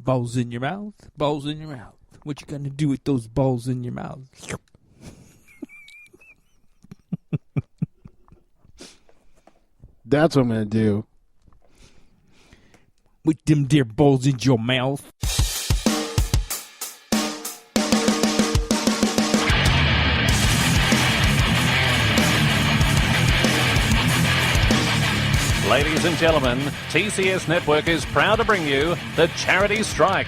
Balls in your mouth. Balls in your mouth. What you gonna do with those balls in your mouth? That's what I'm going to do. With them dear balls in your mouth. Ladies and gentlemen, TCS Network is proud to bring you the Charity Strike.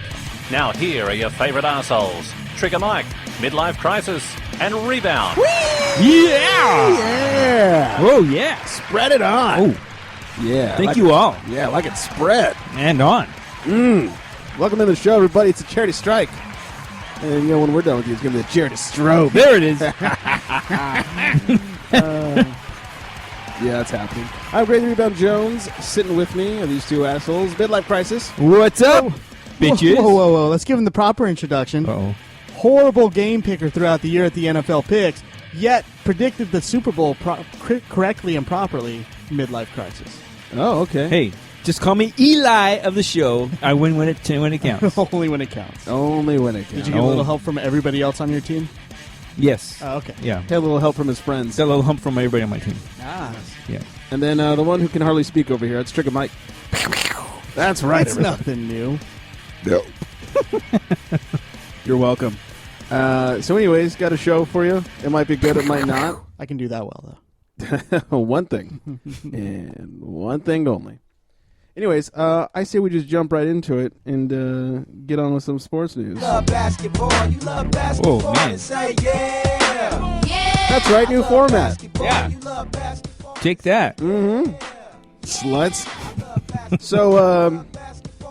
Now here are your favourite arseholes. Trigger Mike, Midlife Crisis, and Rebound. Yeah! Oh, yeah. Spread it on. Oh, yeah. thank you all. Yeah, like it spread. And on. Welcome to the show, everybody. It's a Charity Strike. And, you know, when we're done with you, it's going to be a Charity Strobe. There it is. Yeah, it's happening. I'm Grady Rebound Jones. Sitting with me are these two assholes. Midlife Crisis. What's up, bitches? Whoa. Let's give him the proper introduction. Uh-oh. Horrible game picker throughout the year at the NFL picks, yet predicted the Super Bowl correctly and properly. Midlife Crisis. Oh, okay. Hey, just call me Eli of the show. I win when it counts. Only when it counts. Only when it counts. Did you get a little help from everybody else on your team? Yes. Oh, okay. Yeah. Had a little help from his friends. Got a little hump from everybody on my team. Ah. Yeah. And then the one who can hardly speak over here, it's Trigger Mike. That's right. That's nothing new. No. You're welcome. So anyways, got a show for you. It might be good, it might not. I can do that well, though. One thing. And one thing only. Anyways, I say we just jump right into it and get on with some sports news. Love basketball. You love basketball. Oh, man. Say yeah. That's right, new format. Yeah. You love basketball. Take that. Sluts. So,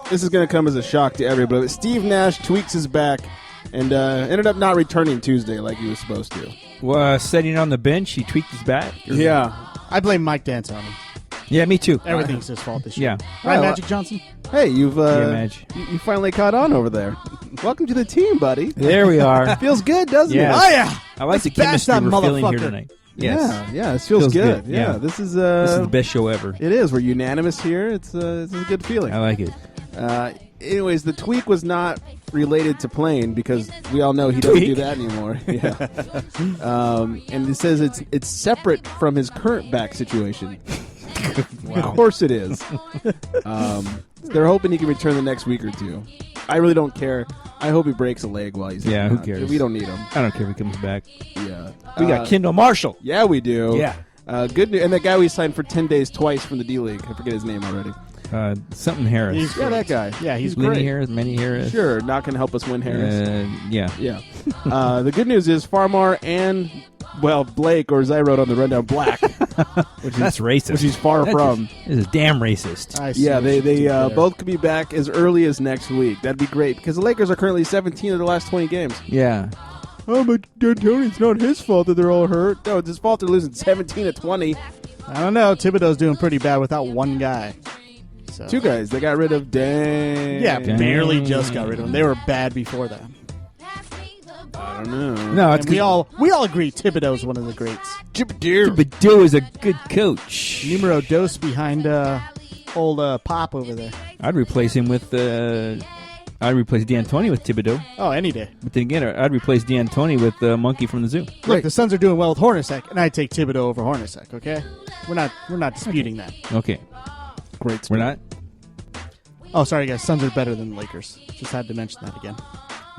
this is going to come as a shock to everybody. But Steve Nash tweaks his back and ended up not returning Tuesday like he was supposed to. Sitting on the bench, he tweaked his back. Yeah. I blame Mike D'Antoni. Yeah, me too. Everything's his fault this year. Yeah. Right, Well, Magic Johnson? Hey, you've Madge. you finally caught on over there. Welcome to the team, buddy. There we are. Feels good, doesn't Yeah. it? Oh, yeah. I like the Bash chemistry that we're feeling here motherfucker. tonight. Yes. Yeah, this feels good. Yeah. Yeah. This is the best show ever. it is. We're unanimous here. It's a good feeling. I like it. Anyways, the tweak was not related to playing because we all know he doesn't do that anymore. Yeah. And it says it's separate from his current back situation. Of course it is. They're hoping he can return the next week or two. I really don't care. I hope he breaks a leg while he's Yeah, in. who cares? We don't need him. I don't care if he comes back. Yeah. We got Kendall Marshall. Yeah, we do. Yeah. Good news. And that guy we signed for 10 days twice from the D-League. I forget his name already. Something Harris. He's Yeah, that guy. Yeah, he's Lenny great. Harris, Manny Harris. Sure, not going to help us win Harris. Yeah. Yeah. The good news is Farmar and, Blake, or as I wrote on the rundown, Black. That's racist. Which he's far from. This is damn racist. I see Yeah, what they you did there. both could be back as early as next week. That'd be great because the Lakers are currently 17 of their last 20 games. Yeah. Oh, but D'Antoni's not his fault that they're all hurt. No, it's his fault they're losing 17 of 20. I don't know. Thibodeau's doing pretty bad without one guy. So. Two guys. They got rid of Dang. Yeah, Dang. barely just got rid of them. They were bad before that. I don't know. No, it's And we all agree Thibodeau's one of the greats. Thibodeau is a good coach. Numero dos behind old Pop over there. I'd replace him with. I'd replace D'Antoni with Thibodeau. Oh, any day. But then again, I'd replace D'Antoni with the monkey from the zoo. Look, the Suns are doing well with Hornacek, and I take Thibodeau over Hornacek. Okay, we're not disputing that. Okay. Great. We're not? Oh, sorry guys, Suns are better than the Lakers. Just had to mention that again.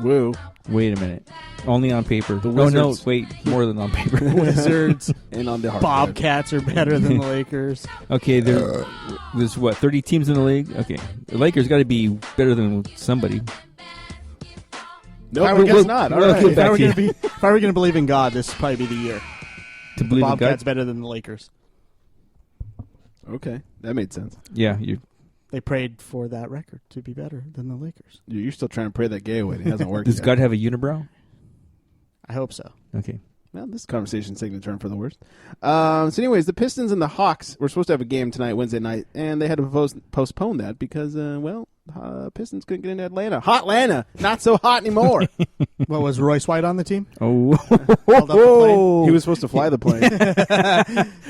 Woo. Wait a minute. Only on paper. The No, Wizards. wait. More than on paper. Wizards, And on the hard Bobcats are better than the Lakers. Okay, there's 30 teams in the league? Okay. The Lakers got to be better than somebody. No, I would guess not. All we'll right. get If I back were to you. going if I were going to believe in God, this would probably be the year. To believe in Bobcats God? better than the Lakers. Okay, that made sense. Yeah, They prayed for that record to be better than the Lakers. You're still trying to pray that gay away. It hasn't worked does yet. God have a unibrow? I hope so. Okay. Well, this conversation's taking a turn for the worst. So anyways, the Pistons and the Hawks were supposed to have a game tonight, Wednesday night, and they had to postpone that because, Pistons couldn't get into Atlanta. Hot Atlanta! Not so hot anymore. What, was Royce White on the team? Oh. Held up the plane? He was supposed to fly the plane.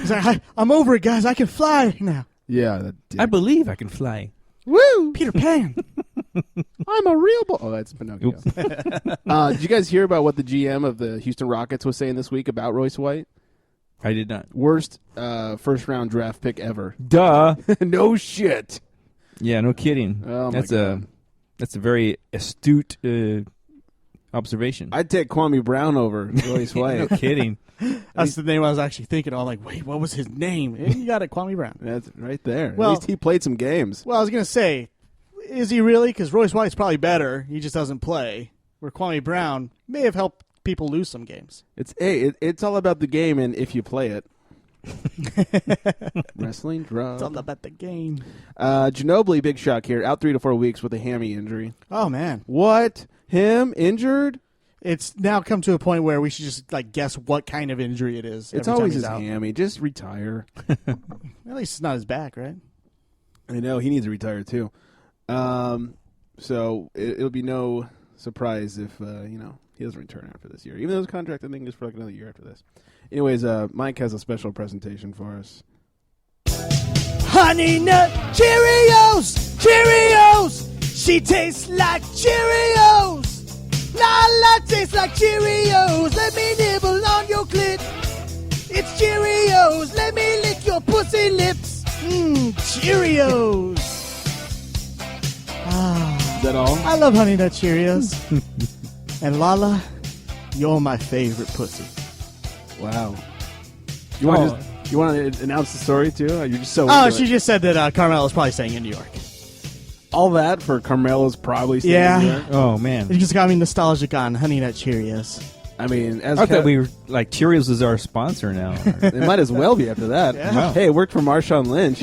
He's like, I'm over it, guys. I can fly now. Yeah. That, I believe I can fly. Woo! Peter Pan. I'm a real boy. Oh, that's Pinocchio. Did you guys hear about what the GM of the Houston Rockets was saying this week about Royce White? I did not. Worst first-round draft pick ever. Duh. No shit. Yeah, no kidding. Oh, my that's God. That's a very astute observation. I'd take Kwame Brown over Royce White. No kidding. That's the name I was actually thinking. I'm like, wait, what was his name? And you got it, Kwame Brown. That's right there. Well- At least he played some games. Well, I was going to say, is he really? Because Royce White's probably better. He just doesn't play. Where Kwame Brown may have helped people lose some games. It's all about the game and if you play it. Wrestling, drugs. It's all about the game. Ginobili, big shock here, out 3 to 4 weeks with a hammy injury. Oh, man. What? Him injured? It's now come to a point where we should just guess what kind of injury it is. It's every time always he's his out. hammy. Just retire. At least it's not his back, right? I know he needs to retire too. So it'll be no surprise if he doesn't return after this year. Even though his contract, I think, is for another year after this. Anyways, Mike has a special presentation for us. Honey Nut Cheerios! Cheerios! She tastes like Cheerios! La tastes like Cheerios! Let me nibble on your clit! It's Cheerios! Let me lick your pussy lips! Cheerios. Is that all? I love Honey Nut Cheerios. And Lala, you're my favorite pussy. Wow. You want to announce the story too? Or you're just so. Oh, into she it? just said that Carmelo's probably staying in New York. All that for Carmelo's probably. Staying Yeah. Here? Oh, man. It just got me nostalgic on Honey Nut Cheerios. I mean, as I thought we were like Cheerios is our sponsor now. It might as well be after that. Yeah. Wow. Hey, it worked for Marshawn Lynch.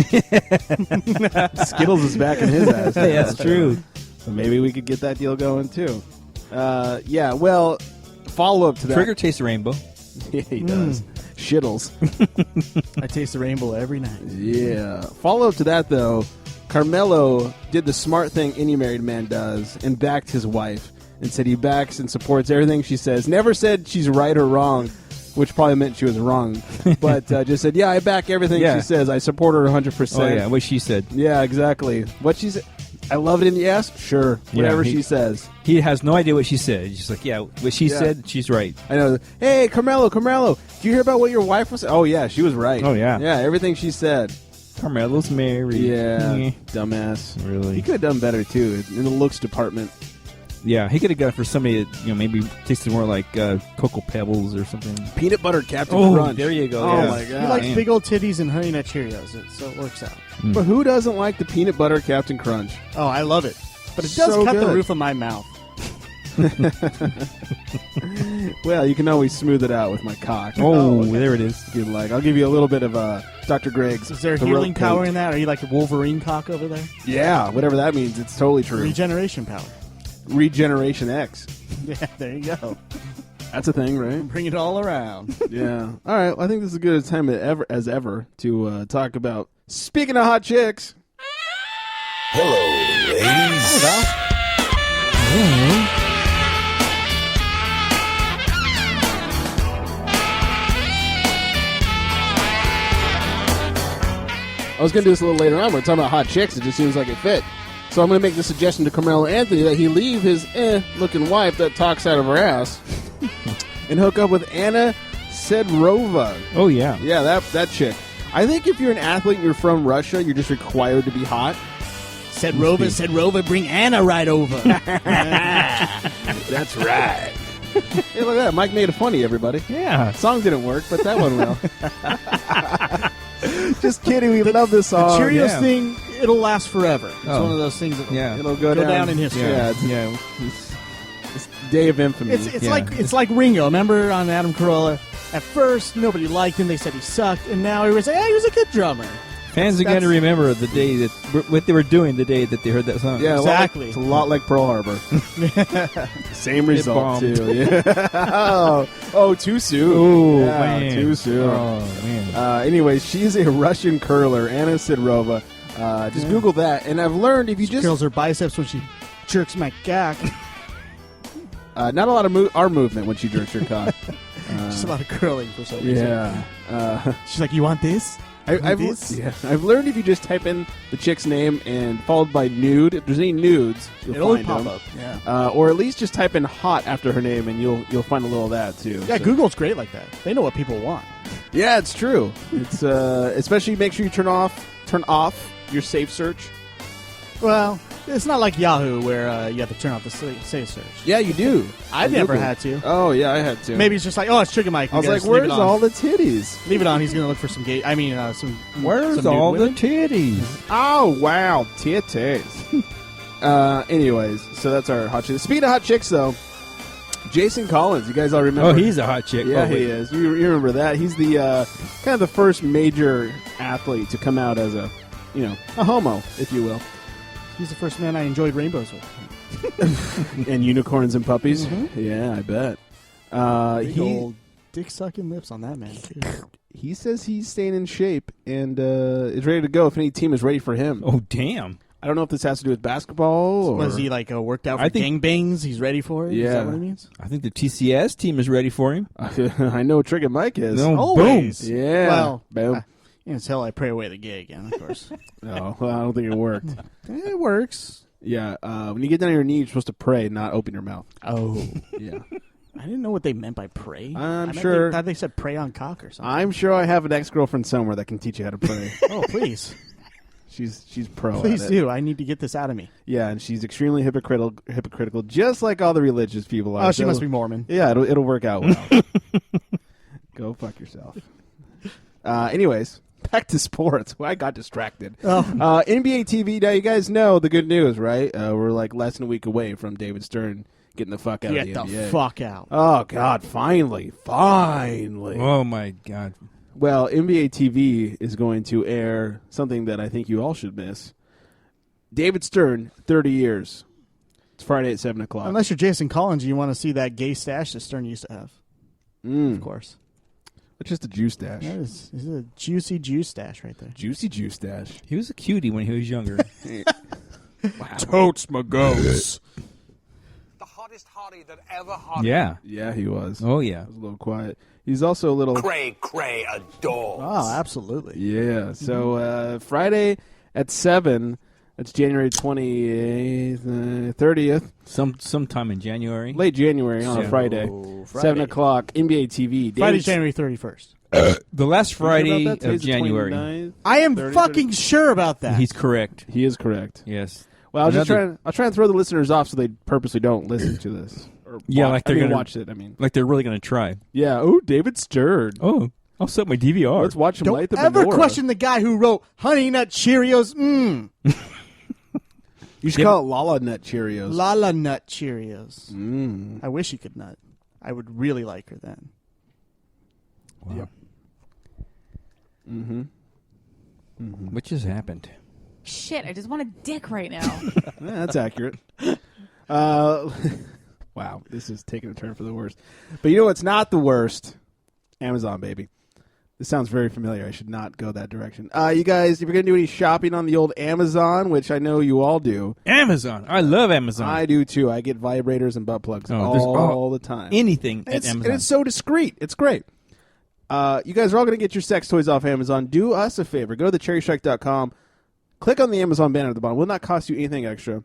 Skittles is back in his ass. Hey, that's true. So maybe we could get that deal going too. Yeah. Well, follow up to that. Trigger tastes the rainbow. Yeah, he does. Shittles. I taste the rainbow every night. Yeah. Follow up to that though. Carmelo did the smart thing any married man does and backed his wife and said he backs and supports everything she says. Never said she's right or wrong, which probably meant she was wrong. But just said, yeah, I back everything Yeah. she says. I support her 100%. Oh, yeah, what she said. Yeah, exactly. What she said. I love it in the ass. Sure. Whatever she says. He has no idea what she said. He's just like, yeah, what she said, she's right. I know. Hey, Carmelo, did you hear about what your wife was? Oh, yeah, she was right. Oh, yeah. Yeah, everything she said. Carmelo's married. Yeah, dumbass. Really? He could have done better, too, in the looks department. Yeah, he could have got it for somebody that, maybe tasted more like Cocoa Pebbles or something. Peanut butter Captain Oh, Crunch. there you go. Oh, Yeah. my He God. likes man. big old titties and Honey Nut Cheerios, so it works out. But who doesn't like the peanut butter Captain Crunch? Oh, I love it. But it does So cut the good. roof of my mouth. Well, you can always smooth it out with my cock. Oh, okay. there it is. If you'd like. I'll give you a little bit of Dr. Greg's. Is there the healing rope power coat. in that? Are you like a Wolverine cock over there? Yeah, whatever that means. It's totally true. Regeneration power. Regeneration X. Yeah, there you go. That's a thing, right? Bring it all around. Yeah. All right. Well, I think this is as good a time as ever to talk about. Speaking of hot chicks. Hello, ladies. I was going to do this a little later on. We're talking about hot chicks. It just seems like it fit. So I'm going to make the suggestion to Carmelo Anthony that he leave his looking wife that talks out of her ass and hook up with Anna Sedrova. Oh, yeah. Yeah, that chick. I think if you're an athlete and you're from Russia, you're just required to be hot. Said Rover, bring Anna right over. That's right. Hey, look at that. Mike made it funny, everybody. Yeah. Song didn't work, but that one will. Just kidding. We love this The song. Cheerios yeah. thing, it'll last forever. It's Oh. one of those things that Yeah. It'll go down in history. Yeah, Yeah. it's day of infamy. It's Yeah. like Ringo. Remember on Adam Carolla? At first, nobody liked him. They said he sucked, and now everybody say, "Hey, he was a good drummer." Fans are going to remember the day that what they were doing the day that they heard that song. Yeah, Exactly. It's a lot like Pearl Harbor. Same result bombed. too. Yeah. oh, too soon. Oh, Yeah, man. too soon. Oh, man. Anyway, she's a Russian curler, Anna Sidorova. Just Google that, and I've learned if you just Curls her biceps when she jerks my gack. not a lot of arm movement when she jerks her cock. Just a lot of curling for some reason. Yeah. She's like, "You want this? I've learned if you just type in the chick's name and followed by nude, if there's any nudes, you'll find pop them. up. Yeah. Or at least just type in hot after her name, and you'll find a little of that too. Yeah, So- Google's great like that. They know what people want. Yeah, it's true. It's especially make sure you turn off your safe search. Well, it's not like Yahoo where you have to turn off the safe search. Yeah, you do. I've never had to. Oh yeah, I had to. Maybe it's just like, oh, it's Trigger Mike. I was like, where's all the titties? Leave it on. He's going to look for some gay. I mean, some. Where's some all nude the women? titties? Oh wow, titties. Anyways, so that's our hot chick. Speaking of hot chicks, though, Jason Collins. You guys all remember? Oh, he's a hot chick. Yeah, Oh, he wait. is. You remember that? He's the kind of the first major athlete to come out as a homo, if you will. He's the first man I enjoyed rainbows with. And unicorns and puppies. Mm-hmm. Yeah, I bet. Big old dick sucking lips on that man. Too. He says he's staying in shape and is ready to go if any team is ready for him. Oh, damn. I don't know if this has to do with basketball or Was he like worked out for I think- gangbangs? He's ready for it? Is Yeah. that what it means? I think the TCS team is ready for him. I know Trigger Mike is. No, Always. Yeah. Well, boom. until I pray away the gay again, of course. Oh, well, I don't think it worked. It works. Yeah. When you get down on your knee, you're supposed to pray, not open your mouth. Oh. Yeah. I didn't know what they meant by pray. I'm I meant sure- I thought they said pray on cock or something. I'm sure I have an ex-girlfriend somewhere that can teach you how to pray. Oh, please. She's pro. Please at it. do. I need to get this out of me. Yeah, and she's extremely hypocritical, just like all the religious people are. Oh, she So- must be Mormon. Yeah, it'll work out well. Go fuck yourself. Anyways, back to sports. Well, I got distracted. Oh. NBA TV. Now you guys know the good news, right? We're like less than a week away from David Stern getting the fuck out Get of the the NBA. fuck out. Oh God! Finally. Oh, my God. Well, NBA TV is going to air something that I think you all should miss. David Stern, 30 years. It's Friday at 7 o'clock. Unless you're Jason Collins and you want to see that gay stash that Stern used to have. Of course. It's just a juice dash. That is a juicy juice stash right there. Juicy juice dash. He was a cutie when he was younger. Totes my goats. The hottest hottie that ever hottie. Yeah. Yeah, he was. Oh, yeah. He was a little quiet. He's also a little... Cray, adore. Oh, absolutely. Yeah. So Friday at 7, that's January 28th, 30th. Sometime in January. Late January on a Yeah. Friday. Oh, 7 o'clock, NBA TV. Friday, David- January 31st. The last You sure Friday about that? Today's of the January. 29th? I am 30, fucking sure about that. He's correct. He is correct. Yes. Well, I'll Another- try and throw the listeners off so they purposely don't listen to this. Or Yeah, watch, like they're gonna- watch it. I mean, Like they're really going to try. yeah. Oh, David Stern. Oh, I'll set my DVR. Let's watch him light Don't the ever menorah. question the guy who wrote Honey Nut Cheerios. You should call it Lala Nut Cheerios. Lala Nut Cheerios. Mm. I wish he could nut. I would really like her then. Wow. Yep. Mm-hmm. What just happened? Shit, I just want a dick right now. Yeah, that's accurate. Wow, this is taking a turn for the worst. But you know what's not the worst? Amazon, baby. This sounds very familiar. I should not go that direction. You guys, if you're going to do any shopping on the old Amazon, which I know you all do. Amazon. I love Amazon. I do, too. I get vibrators and butt plugs Oh, there's all the time. Anything at It's, Amazon. and it's so discreet. It's great. You guys are all going to get your sex toys off Amazon. Do us a favor. Go to thecherrystrike.com. Click on the Amazon banner at the bottom. It will not cost you anything extra.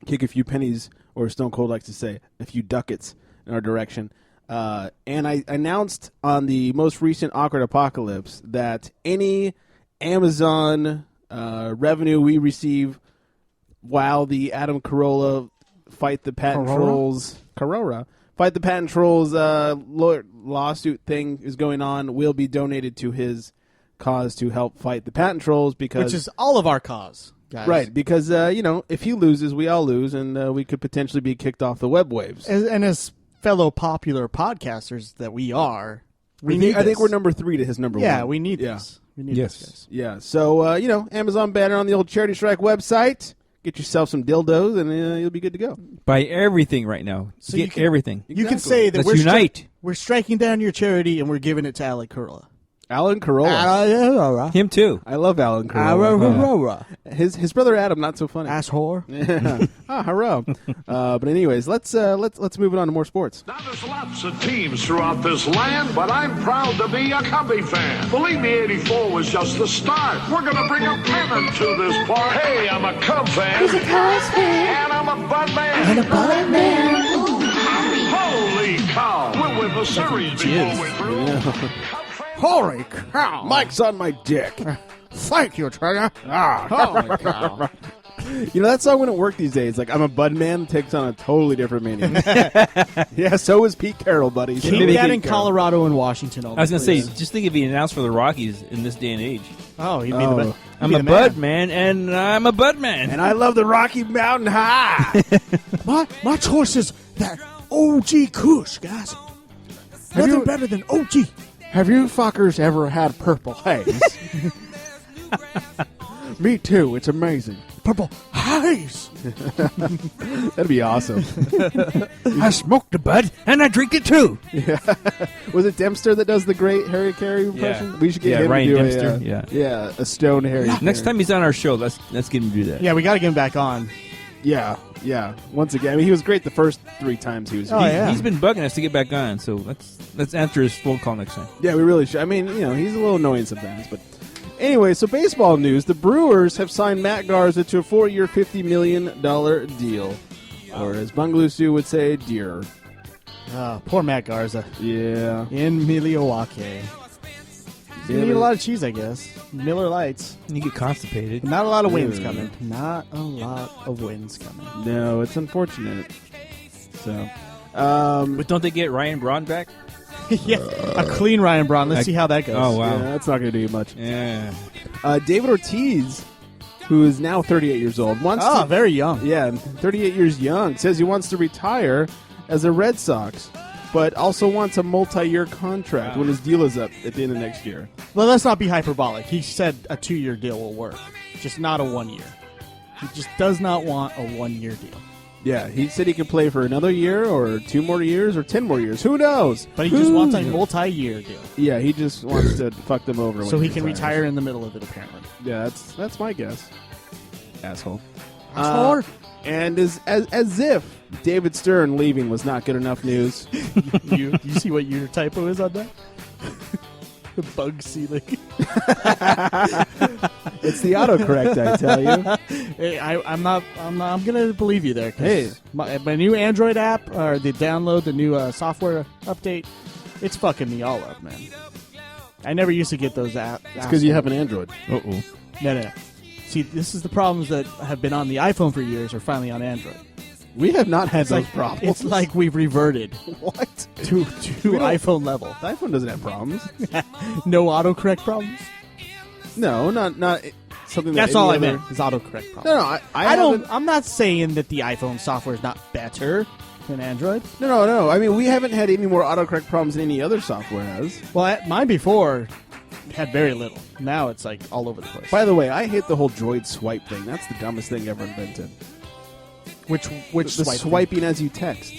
Kick a few pennies, or Stone Cold likes to say, a few ducats in our direction. And I announced on the most recent Awkward Apocalypse that any Amazon revenue we receive while the Adam Carolla fight the patent trolls... Fight the patent trolls lawsuit thing is going on will be donated to his cause to help fight the patent trolls because Which is all of our cause, guys. right because if he loses we all lose and we could potentially be kicked off the web waves. And as fellow popular podcasters that we are, we need I think this. we're number 3 to his number 1. Yeah, we need Yeah. this. We need Yes. this, guys. Yeah, so Amazon banner on the old Charity Strike website. Get yourself some dildos and you'll be good to go. Buy everything right now. So you Get can- everything. You can Exactly. say that Let's unite. we're striking down your charity and we're giving it to Alec Kurla. Alan Carolla. Him too. I love Alan Carolla. His brother Adam, not so funny. Ass whore. Yeah. Hello. But anyways, let's move it on to more sports. Now there's lots of teams throughout this land, but I'm proud to be a Cubby fan. Believe me, 84 was just the start. We're gonna bring a pennant to this park. Hey, I'm a Cub fan. He's a Cubs fan. And I'm a Bud man. And a Bud man. Holy cow. We'll win the series before we're through. Holy cow! Mike's on my dick. Thank you, Trigger. Holy cow! You know, that song wouldn't work these days. Like, I'm a Bud man takes on a totally different meaning. Yeah, so is Pete Carroll, buddy. Keep that in Colorado and Washington. I was going to say, just think if he announced for the Rockies in this day and age. Oh, he'd be the best. I'm a Bud man, and I'm a Bud man. And I love the Rocky Mountain High. My choice is that OG Kush, guys. Nothing better than OG. Have you fuckers ever had purple haze? Me too. It's amazing. Purple haze. That'd be awesome. I smoked a Bud, and I drink it too. Yeah. Was it Dempster that does the great Harry Carey impression? Yeah. We should get him Ryan to do Dempster. a stone Harry. Next time he's on our show, let's get him to do that. Yeah, we got to get him back on. Yeah. Once again, I mean, he was great the first 3 times he was here. Oh, yeah. He's been bugging us to get back on, so let's answer his phone call next time. Yeah, we really should. I mean, you know, he's a little annoying sometimes, but anyway. So baseball news: the Brewers have signed Matt Garza to a 4-year, $50 million deal, or as Bungalusu would say, dear. Poor Matt Garza. Yeah. In Milwaukee. You need a lot of cheese, I guess. Miller Lights. You get constipated. Not a lot of wins coming. Not a lot of wins coming. No, it's unfortunate. So, But don't they get Ryan Braun back? Yeah, a clean Ryan Braun. Let's see how that goes. Oh, wow. yeah, that's not going to do much. Yeah. David Ortiz, who is now 38 years old, wants to... very young. Yeah, 38 years young. Says he wants to retire as a Red Sox, but also wants a multi-year contract when his deal is up at the end of next year. Well, let's not be hyperbolic. He said a 2-year deal will work, just not a 1-year. He just does not want a 1-year deal. Yeah, he said he could play for another year or 2 more years or 10 more years. Who knows? But he just wants a multi-year deal. Yeah, he just wants to fuck them over. So when he can retires. retire in the middle of it, apparently. Yeah, that's my guess. Asshole. Asshole. And as if David Stern leaving was not good enough news. you see what your typo is on that? Bug Selig. It's the autocorrect, I tell you. Hey, I'm gonna believe you there. Hey, my new Android app, or the download, the new software update, it's fucking me all up, man. I never used to get those apps. It's because you have an Android. Uh-oh. No. See, this is the problems that have been on the iPhone for years are finally on Android. We have not had those problems. It's like we've reverted What? to iPhone level. The iPhone doesn't have problems. No autocorrect problems. No, not something. That's that all I any other- meant. Is autocorrect problems. No, I haven't- don't. I'm not saying that the iPhone software is not better than Android. No. I mean, we haven't had any more autocorrect problems than any other software has. Well, mine before had very little. Now it's like all over the place. By the way, I hate the whole Droid swipe thing. That's the dumbest thing ever invented. Which The swiping as you text.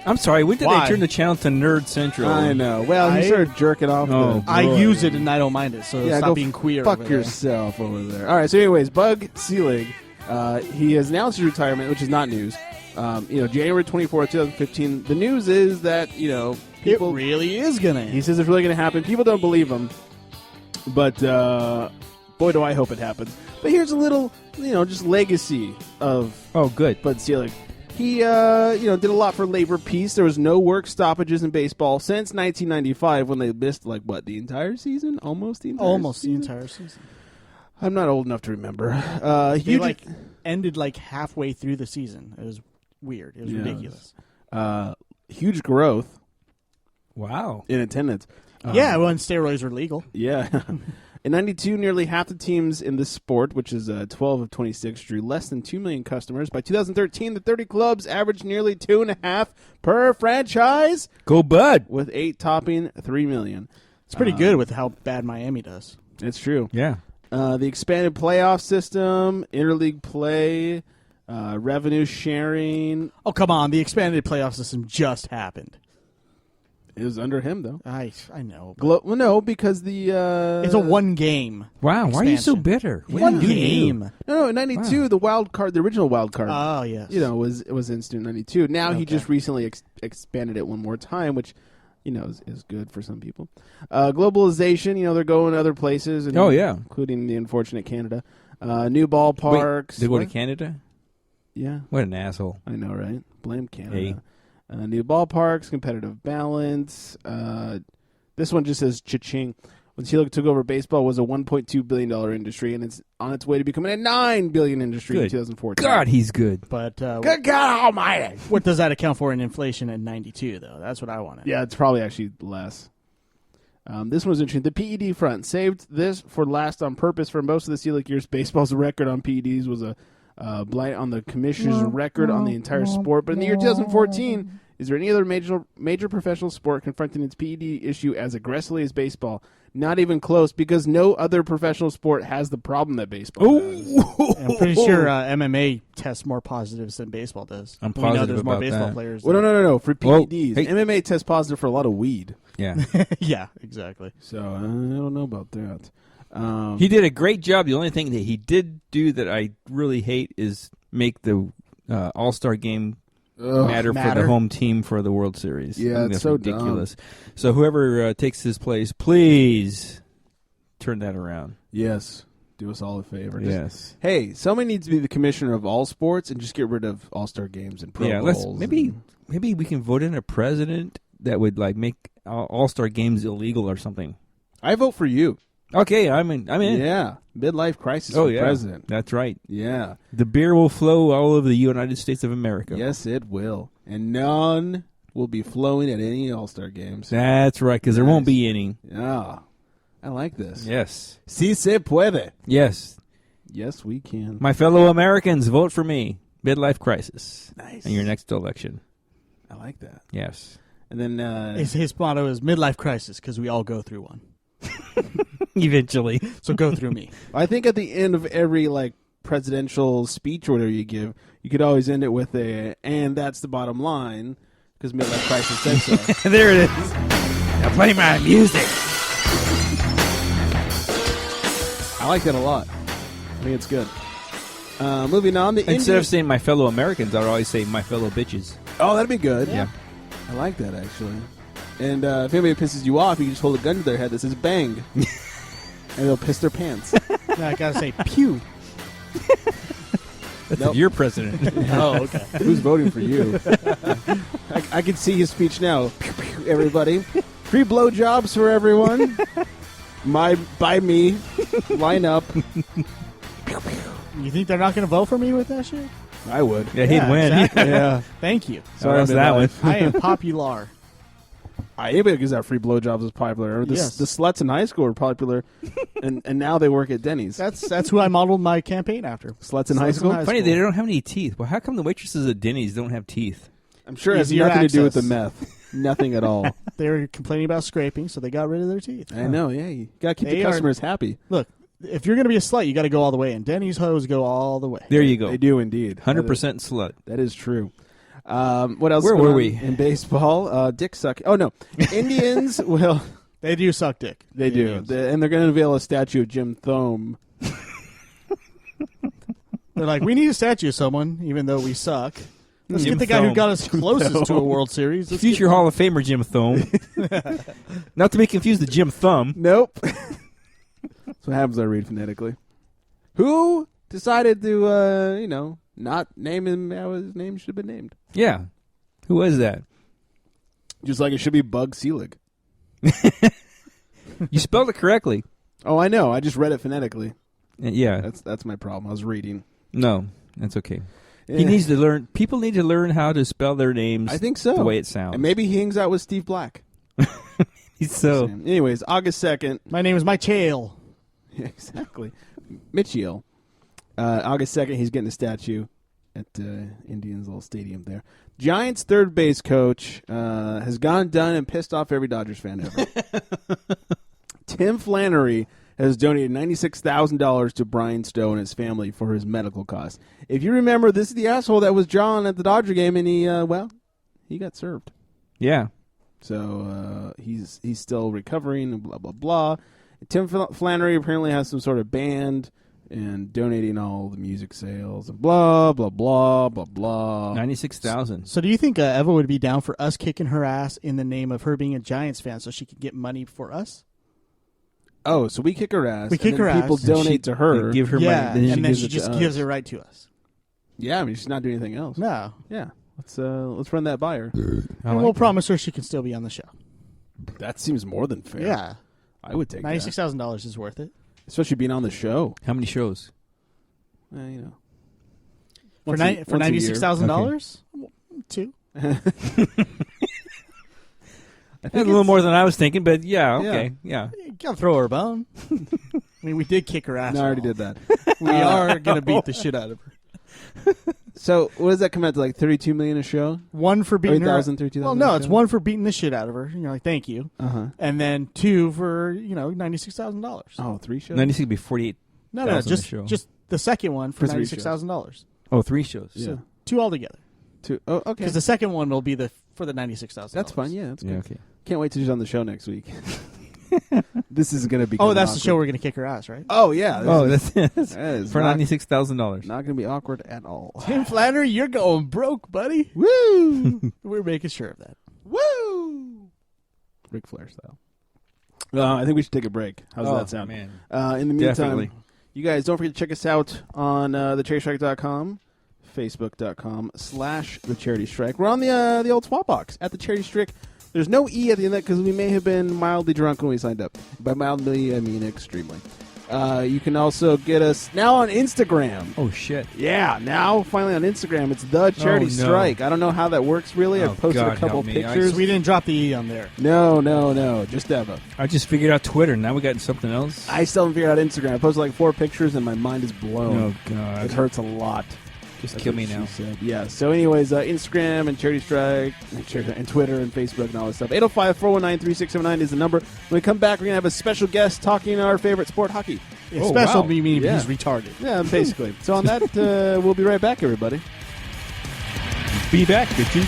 I'm sorry, when did Why? they turn the channel to Nerd Central? I know. Well, he started jerking off. Oh, the I droid. use it and I don't mind it, so Yeah, stop go being queer. Fuck over there. yourself over there. All right. So, anyways, Bug Selig, he has announced his retirement, which is not news. January 24th, 2015. The news is that people. It really is gonna. He says it's really going to happen. People don't believe him, but boy, do I hope it happens. But here's a little, just legacy of good. Bud Selig. He, did a lot for labor peace. There was no work stoppages in baseball since 1995 when they missed, the entire season? Almost the entire season? I'm not old enough to remember. They ended halfway through the season. It was weird. It was ridiculous. Huge growth. Wow. In attendance. Yeah, when steroids were legal. Yeah. In 92, nearly half the teams in this sport, which is 12 of 26, drew less than 2 million customers. By 2013, the 30 clubs averaged nearly 2.5 per franchise. Go Bud! With 8 topping 3 million. It's pretty good with how bad Miami does. It's true. Yeah. The expanded playoff system, interleague play, revenue sharing. Oh, come on. The expanded playoff system just happened. It was under him, though. I know. Well, no, because the... It's a one game. Wow, why are you so expansion. bitter? What One did you do? game. No, in 92, the wild card, the original wild card, Oh, yes. was instant 92. Now he Okay. just recently expanded it one more time, which, is good for some people. Globalization, they're going other places. And Oh, yeah. including the unfortunate Canada. New ballparks. Wait, they go to What? Canada? Yeah. What an asshole. I know, right? Blame Canada. Hey. New ballparks, competitive balance. This one just says cha-ching. When Selig took over, baseball was a $1.2 billion industry, and it's on its way to becoming a $9 billion industry in Good. 2014. God, he's good. But Good God almighty! what does that account for in inflation in 92, though? That's what I want to know. Yeah, it's probably actually less. This one was interesting. The PED front saved this for last on purpose. For most of the Selig years, baseball's record on PEDs was a blight on the commissioner's record on the entire sport. But in the year 2014, is there any other major professional sport confronting its PED issue as aggressively as baseball? Not even close, because no other professional sport has the problem that baseball has. I'm pretty sure MMA tests more positives than baseball does. I'm We know positive there's more about baseball that. players. Well, no. For Well, PEDs, hey. MMA tests positive for a lot of weed. Yeah. yeah, exactly. So I don't know about that. He did a great job. The only thing that he did do that I really hate is make the All-Star game matter for the home team for the World Series. Yeah, I think it's that's so ridiculous. So whoever takes his place, please turn that around. Yes. Do us all a favor. Just- Yes. Hey, somebody needs to be the commissioner of all sports and just get rid of All-Star games and Pro Yeah, Bowls. maybe we can vote in a president that would like make All-Star games illegal or something. I vote for you. Okay, I'm in. Yeah. Midlife crisis Oh for yeah, president. that's right. Yeah. The beer will flow all over the United States of America. Yes, it will. And none will be flowing at any All-Star games. That's right, because there won't be any. Yeah. I like this. Yes. Si se puede. Yes. Yes, we can. My fellow Americans, vote for me. Midlife crisis. Nice. In your next election. I like that. Yes. And then His motto is midlife crisis because we all go through one. Eventually. So go through me. I think at the end of every presidential speech or whatever you give, you could always end it with and that's the bottom line, because midlife crisis said so. There it is. Now play my music. I like that a lot. I think it's good. Moving on, Instead of saying my fellow Americans, I would always say my fellow bitches. Oh, that'd be good. Yeah. I like that, actually. And if anybody pisses you off, you can just hold a gun to their head that says bang. And they'll piss their pants. Now I gotta say pew. That's Nope. if you're president. Oh, okay. Who's voting for you? I can see his speech now. Pew, pew, everybody. Free blowjobs for everyone. By me. Line up. You think they're not gonna vote for me with that shit? I would. Yeah, he'd win. Exactly. Yeah. Thank you. Sorry, that's that one. I am popular. Anybody who gives out free blowjobs is popular. The Yes. sluts in high school were popular, and now they work at Denny's. That's who I modeled my campaign after. Sluts in high school? Funny, they don't have any teeth. Well, how come the waitresses at Denny's don't have teeth? I'm sure it has Easier nothing to do with the access. meth. Nothing at all. They were complaining about scraping, so they got rid of their teeth. I know, yeah. You got to keep They the are- customers happy. Look, if you're gonna be a slut, you got to go all the way, and Denny's hoes go all the way. There you go. They do indeed. 100% slut. That is true. What else? Where going were on we? in baseball? Dick suck. Oh no, Indians. Well, They do suck dick. they The do, Indians. and they're going to unveil a statue of Jim Thome. They're like, we need a statue of someone, even though we suck. Let's Jim get the guy who Thome. got us closest to a World Series. Let's Future get- Hall of Famer Jim Thome. Not to be confused with Jim Thumb. Nope. That's what happens. I read phonetically. Who decided to, not name him how his name should have been named? Yeah. Who was that? Just like it should be Bug Selig. You spelled it correctly. Oh, I know. I just read it phonetically. Yeah. That's my problem. I was reading. No, that's okay. Yeah. He needs to learn. People need to learn how to spell their names. I think so. The way it sounds. And maybe he hangs out with Steve Black. So. Anyways, August 2nd. My name is Mike Chael. Yeah, exactly. Mitchell. August 2nd, he's getting a statue at Indians' little stadium there. Giants' third base coach has gone done and pissed off every Dodgers fan ever. Tim Flannery has donated $96,000 to Brian Stowe and his family for his medical costs. If you remember, this is the asshole that was John at the Dodger game, and he got served. Yeah. So he's still recovering and blah, blah, blah. Tim Flannery apparently has some sort of band and donating all the music sales and blah, blah, blah, blah, blah. 96,000. So do you think Eva would be down for us kicking her ass in the name of her being a Giants fan so she can get money for us? Oh, so we kick her ass. We kick her ass. People donate to her. Give her money. and then she just gives it right to us. Yeah, I mean, she's not doing anything else. No. Yeah. Let's run that by her. And we'll promise her she can still be on the show. That seems more than fair. Yeah. I would take that. $96,000 is worth it. Especially being on the show. How many shows? For $96,000? Okay. 2. That's a little more than I was thinking, but yeah, okay, yeah. You gotta throw her a bone. I mean, we did kick her ass. No, I already did that. We are gonna beat the shit out of her. So, what does that come out to, like $32 million a show? One for beating her. 32,000. Well, no, it's one for beating the shit out of her. You're like, thank you. And then 2 for $96,000. Oh, 3 shows. 96 would be 48. No, just the second one for $96,000. Oh, 3 shows. Yeah. So 2 altogether. 2. Oh, okay. Because the second one will be for the $96,000. That's fine. Yeah, that's good. Yeah, okay. Can't wait to do it on the show next week. This is going to be. Oh, that's the show we're going to kick her ass, right? Oh yeah. That's that is for $96,000. Not going to be awkward at all. Tim Flannery, you're going broke, buddy. Woo! We're making sure of that. Woo! Ric Flair style. I think we should take a break. How's that sound? Man. In the meantime, Definitely. you guys don't forget to check us out on thecharitystrike.com, facebook.com/The Charity Strike. We're on the old swap box at The Charity Strike. There's no E at the end of that because we may have been mildly drunk when we signed up. By mildly, I mean extremely. You can also get us now on Instagram. Oh, shit. Yeah, now finally on Instagram. It's The Charity Strike. I don't know how that works, really. I've posted a couple pictures. We didn't drop the E on there. No. Just Eva. I just figured out Twitter. Now we got something else. I still haven't figured out Instagram. I posted like 4 pictures and my mind is blown. Oh, God. It hurts a lot. Just kill me now. Yeah. So, anyways, Instagram and Charity Strike and Twitter and Facebook and all this stuff. 805-419-3679 is the number. When we come back, we're going to have a special guest talking our favorite sport, hockey. Yeah, special meaning he's retarded. Yeah, basically. So on that, we'll be right back, everybody. Be back, bitches.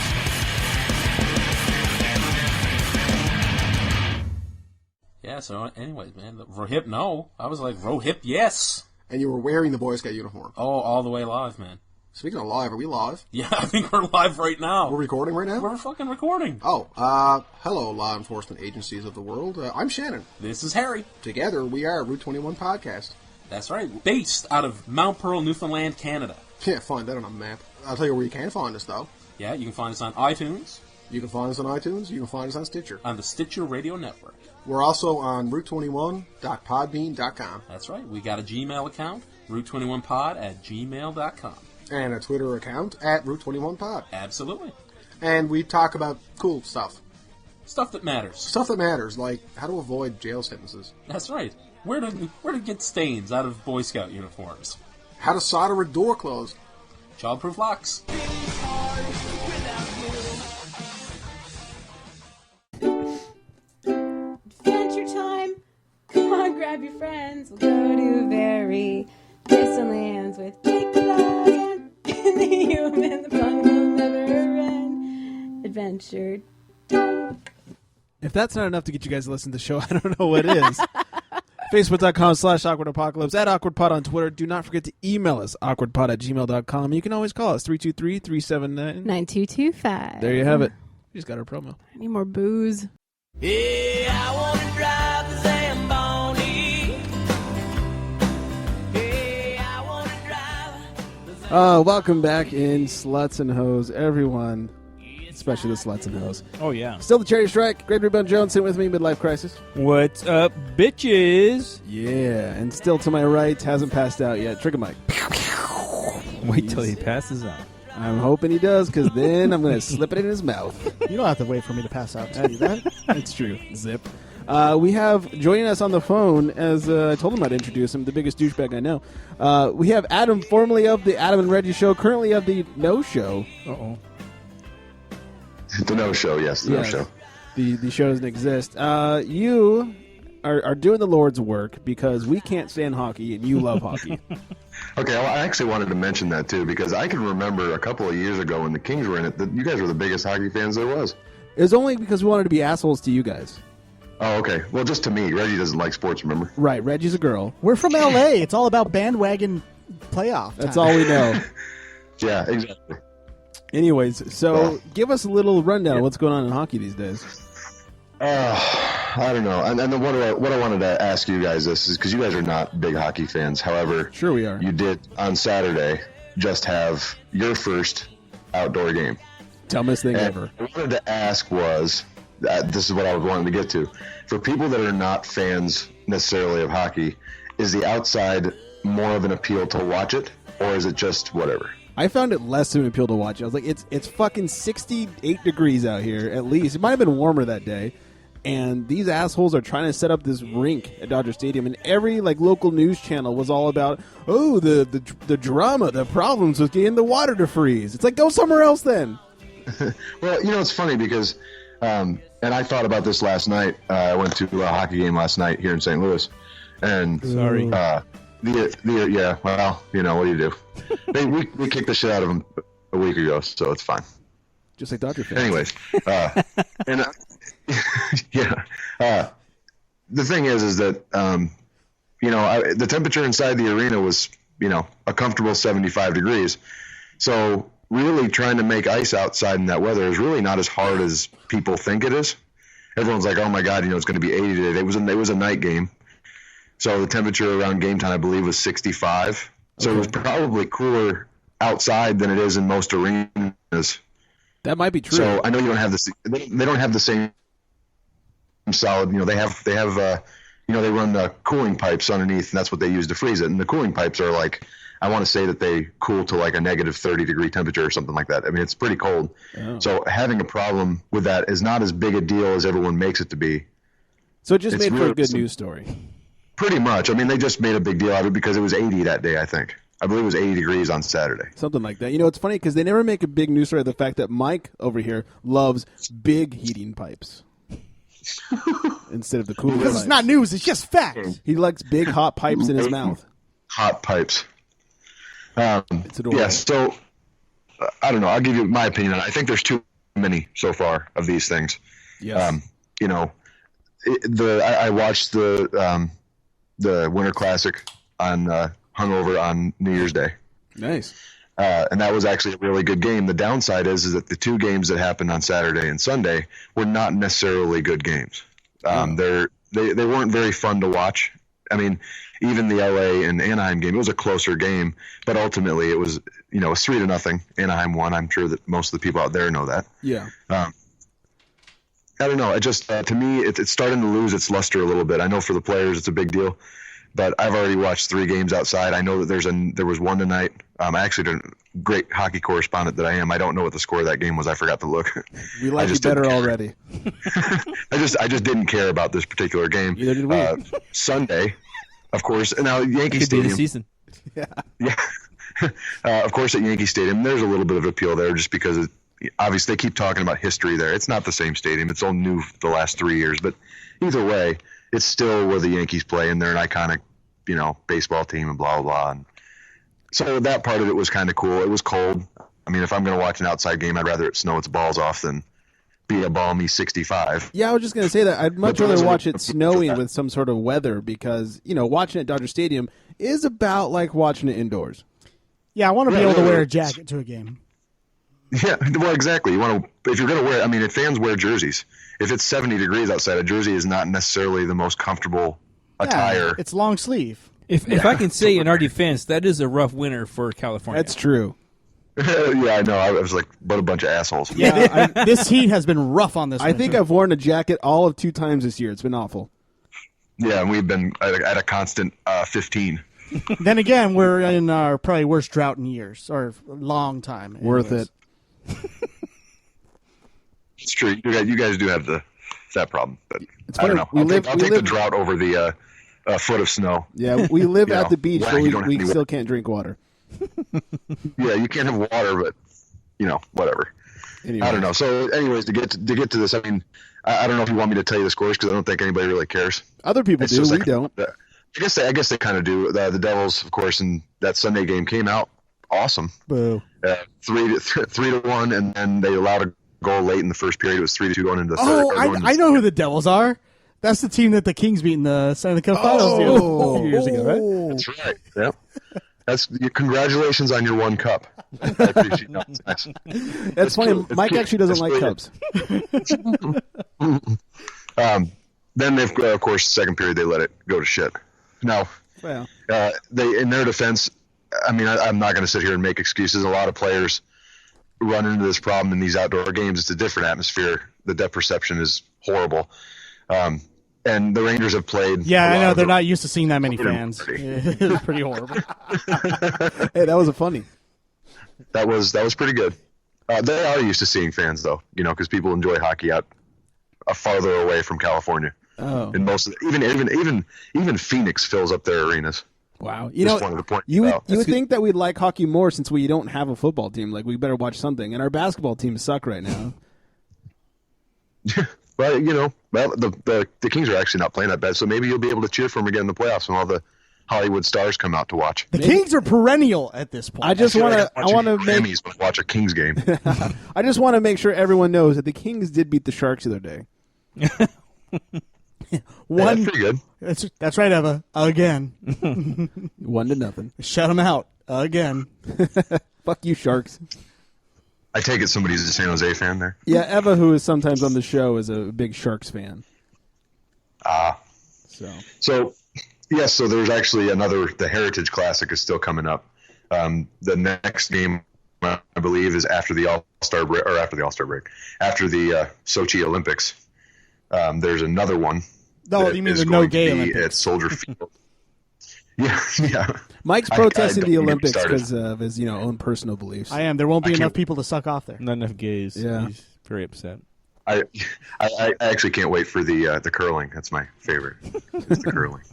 Yeah, so anyways, man, Rohip, no. I was like, Rohip, yes. And you were wearing the Boy Scout uniform. Oh, all the way live, man. Speaking of live, are we live? Yeah, I think we're live right now. We're recording right now? We're fucking recording. Oh, hello, law enforcement agencies of the world. I'm Shannon. This is Harry. Together, we are Route 21 Podcast. That's right. Based out of Mount Pearl, Newfoundland, Canada. Can't find that on a map. I'll tell you where you can find us, though. Yeah, you can find us on iTunes. You can find us on iTunes. You can find us on Stitcher. On the Stitcher Radio Network. We're also on Route21.podbean.com. That's right. We got a Gmail account, Route21pod@gmail.com. And a Twitter account at Route21pod. Absolutely. And we talk about cool stuff. Stuff that matters. Stuff that matters, like how to avoid jail sentences. That's right. Where to get stains out of Boy Scout uniforms. How to solder a door closed. Childproof locks. Adventure time. Come on, grab your friends. We'll go to very distant lands with big lion and the human. The fun will never end. Adventure time. If that's not enough to get you guys to listen to the show, I don't know what is. Facebook.com/AwkwardApocalypse, at AwkwardPod on Twitter. Do not forget to email us, awkwardpod@gmail.com. You can always call us, 323-379-9225. There you have it. We just got our promo. I need more booze. Yeah, I want to drive the Zamboni. Hey, I want to drive. Welcome back in Sluts and Hoes, everyone. Especially the Sluts and Hoes. Oh, yeah. Still the Charity Strike. Great Rebound Jones sitting with me, Midlife Crisis. What's up, bitches? Yeah, and still to my right, hasn't passed out yet, Trigger Mike. Wait till he passes out. I'm hoping he does, because then I'm going to slip it in his mouth. You don't have to wait for me to pass out to do that. That's true. Zip. We have joining us on the phone, as I told him I'd introduce him, the biggest douchebag I know. We have Adam, formerly of the Adam and Reggie Show, currently of the No Show. Uh-oh. The No Show, yes, the No Show. The show doesn't exist. You are doing the Lord's work because we can't stand hockey, and you love hockey. Okay, well, I actually wanted to mention that, too, because I can remember a couple of years ago when the Kings were in it, that you guys were the biggest hockey fans there was. It was only because we wanted to be assholes to you guys. Oh, okay. Well, just to me. Reggie doesn't like sports, remember? Right. Reggie's a girl. We're from L.A. It's all about bandwagon playoff time. That's all we know. Yeah, exactly. Anyways, so give us a little rundown of what's going on in hockey these days. I don't know. And then what I wanted to ask you guys this is because you guys are not big hockey fans. However, sure we are. You did on Saturday just have your first outdoor game. Dumbest thing ever. What I wanted to ask was, this is what I was wanting to get to. For people that are not fans necessarily of hockey, is the outside more of an appeal to watch it, or is it just whatever? I found it less of an appeal to watch it. I was like, it's fucking 68 degrees out here at least. It might have been warmer that day. And these assholes are trying to set up this rink at Dodger Stadium, and every local news channel was all about, the drama, the problems with getting the water to freeze. It's like, go somewhere else then. Well, it's funny because, and I thought about this last night. I went to a hockey game last night here in St. Louis, and sorry, what do you do? we kicked the shit out of them a week ago, so it's fine. Just like Dodger fans. Anyways, and the thing is that the temperature inside the arena was a comfortable 75 degrees, so really trying to make ice outside in that weather is really not as hard as people think it is. Everyone's like, oh my god, it's going to be 80 today. It was a night game, so the temperature around game time I believe was 65, so it was probably cooler outside than it is in most arenas. That might be true. So I know you don't have this. They don't have the same solid. They have. They run the cooling pipes underneath, and that's what they use to freeze it. And the cooling pipes are I want to say that they cool to a negative 30-degree temperature or something like that. I mean, it's pretty cold. Oh. So having a problem with that is not as big a deal as everyone makes it to be. So it just made for a good news story. Pretty much. I mean, they just made a big deal out of it because it was 80 that day, I think. I believe it was 80 degrees on Saturday. Something like that. It's funny because they never make a big news story of the fact that Mike over here loves big heating pipes instead of the cooler Because pipes. It's not news, it's just fact. He likes big hot pipes in his mouth. Hot pipes. So I don't know. I'll give you my opinion. I think there's too many so far of these things. Yes. I watched the Winter Classic on hungover on New Year's Day. Nice. And that was actually a really good game. The downside is that the two games that happened on Saturday and Sunday were not necessarily good games. They weren't very fun to watch. I mean, even the LA and Anaheim game, it was a closer game, but ultimately it was, it was 3-0. Anaheim won. I'm sure that most of the people out there know that. Yeah. I don't know. It just, to me, it's starting to lose its luster a little bit. I know for the players it's a big deal, but I've already watched 3 games outside. I know that there was one tonight. I actually did a great hockey correspondent that I am. I don't know what the score of that game was. I forgot to look. We like you better already. I just didn't care about this particular game. Neither did we. Sunday, of course. And now Yankee Could Stadium. be the season. Yeah. Of course, at Yankee Stadium, there's a little bit of appeal there just because obviously they keep talking about history there. It's not the same stadium. It's all new the last 3 years. But either way, it's still where the Yankees play, and they're an iconic, baseball team and blah, blah, blah. And so that part of it was kind of cool. It was cold. I mean, if I'm going to watch an outside game, I'd rather it snow its balls off than be a balmy 65. Yeah, I was just going to say that. I'd much rather watch it snowing with some sort of weather because, watching it at Dodger Stadium is about like watching it indoors. Yeah, I want to be able to wear a jacket to a game. Yeah, well, exactly. You want to, if you're going to wear, if fans wear jerseys, if it's 70 degrees outside, a jersey is not necessarily the most comfortable attire. It's long sleeve. If I can say in our defense, that is a rough winter for California. That's true. Yeah, I know. I was like, what a bunch of assholes. Yeah, this heat has been rough on this winter. I think I've worn a jacket all of 2 times this year. It's been awful. Yeah, and we've been at a constant 15. Then again, we're in our probably worst drought in years, or a long time. Anyways. Worth it. It's true. You guys do have that problem, but it's I don't know. I'll take the drought over the foot of snow. Yeah, we live at the beach, but we still can't drink water. Yeah, you can't have water, but whatever. Anyway. I don't know. So, anyways, to get to this, I mean, I don't know if you want me to tell you the scores because I don't think anybody really cares. Other people do. We don't. I guess they kind of do. The Devils, of course, in that Sunday game came out awesome. Boo. 3-1, and then they allowed goal late in the first period. It was 3-2 going into the third. Oh, I know who the Devils are. That's the team that the Kings beat in the Stanley Cup Finals a few years ago, right? That's right. Yep. Congratulations on your one cup. I appreciate that. That's funny. Cool. Mike Cool. actually doesn't like cups. Then they've, of course, second period they let it go to shit. Now, they in their defense, I mean, I'm not going to sit here and make excuses. A lot of players run into this problem in these outdoor games. It's a different atmosphere. The depth perception is horrible. And the Rangers have played. Yeah, I know. They're not used to seeing that many fans. It's pretty horrible. Hey, that was funny. That was pretty good. They are used to seeing fans, though, because people enjoy hockey out farther away from California. Oh. And most of even Phoenix fills up their arenas. Wow. You would think that we'd like hockey more since we don't have a football team. Like, we better watch something. And our basketball teams suck right now. Well, the Kings are actually not playing that bad, so maybe you'll be able to cheer for them again in the playoffs when all the Hollywood stars come out to watch. The Kings are perennial at this point. I want to make watch a Kings game. I just want to make sure everyone knows that the Kings did beat the Sharks the other day. That's pretty good. That's right, Eva. Again. 1-0. Shut them out again. Fuck you, Sharks. I take it somebody's a San Jose fan there. Yeah, Eva, who is sometimes on the show, is a big Sharks fan. So there's actually the Heritage Classic is still coming up. The next game, I believe, is after the All-Star break, after the Sochi Olympics. There's another one. No, you mean the no-gay Olympics. At Soldier Field. Yeah. Mike's protesting the Olympics because of his, own personal beliefs. I am. There won't be enough people to suck off there. Not enough gays. Yeah. He's very upset. I actually can't wait for the curling. That's my favorite. It's the curling.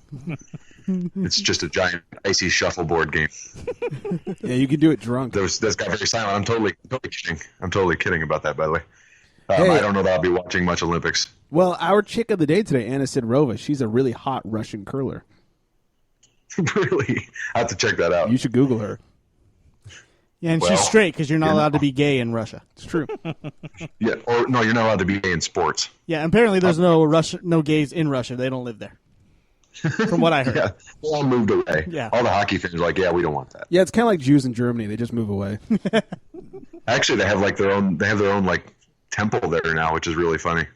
It's just a giant icy shuffleboard game. Yeah, you can do it drunk. That's got very silent. I'm totally kidding. I'm totally kidding about that, by the way. Hey. I don't know that I'll be watching much Olympics. Well, our chick of the day today, Anna Sidorova, she's a really hot Russian curler. Really? I have to check that out. You should Google her. Yeah, and she's straight because you're not allowed to be gay in Russia. It's true. Yeah, or no, you're not allowed to be gay in sports. Yeah, apparently there's no gays in Russia. They don't live there. From what I heard. Yeah, they all moved away. Yeah. All the hockey fans are like, yeah, we don't want that. Yeah, it's kind of like Jews in Germany. They just move away. Actually, they have their own like temple there now, which is really funny.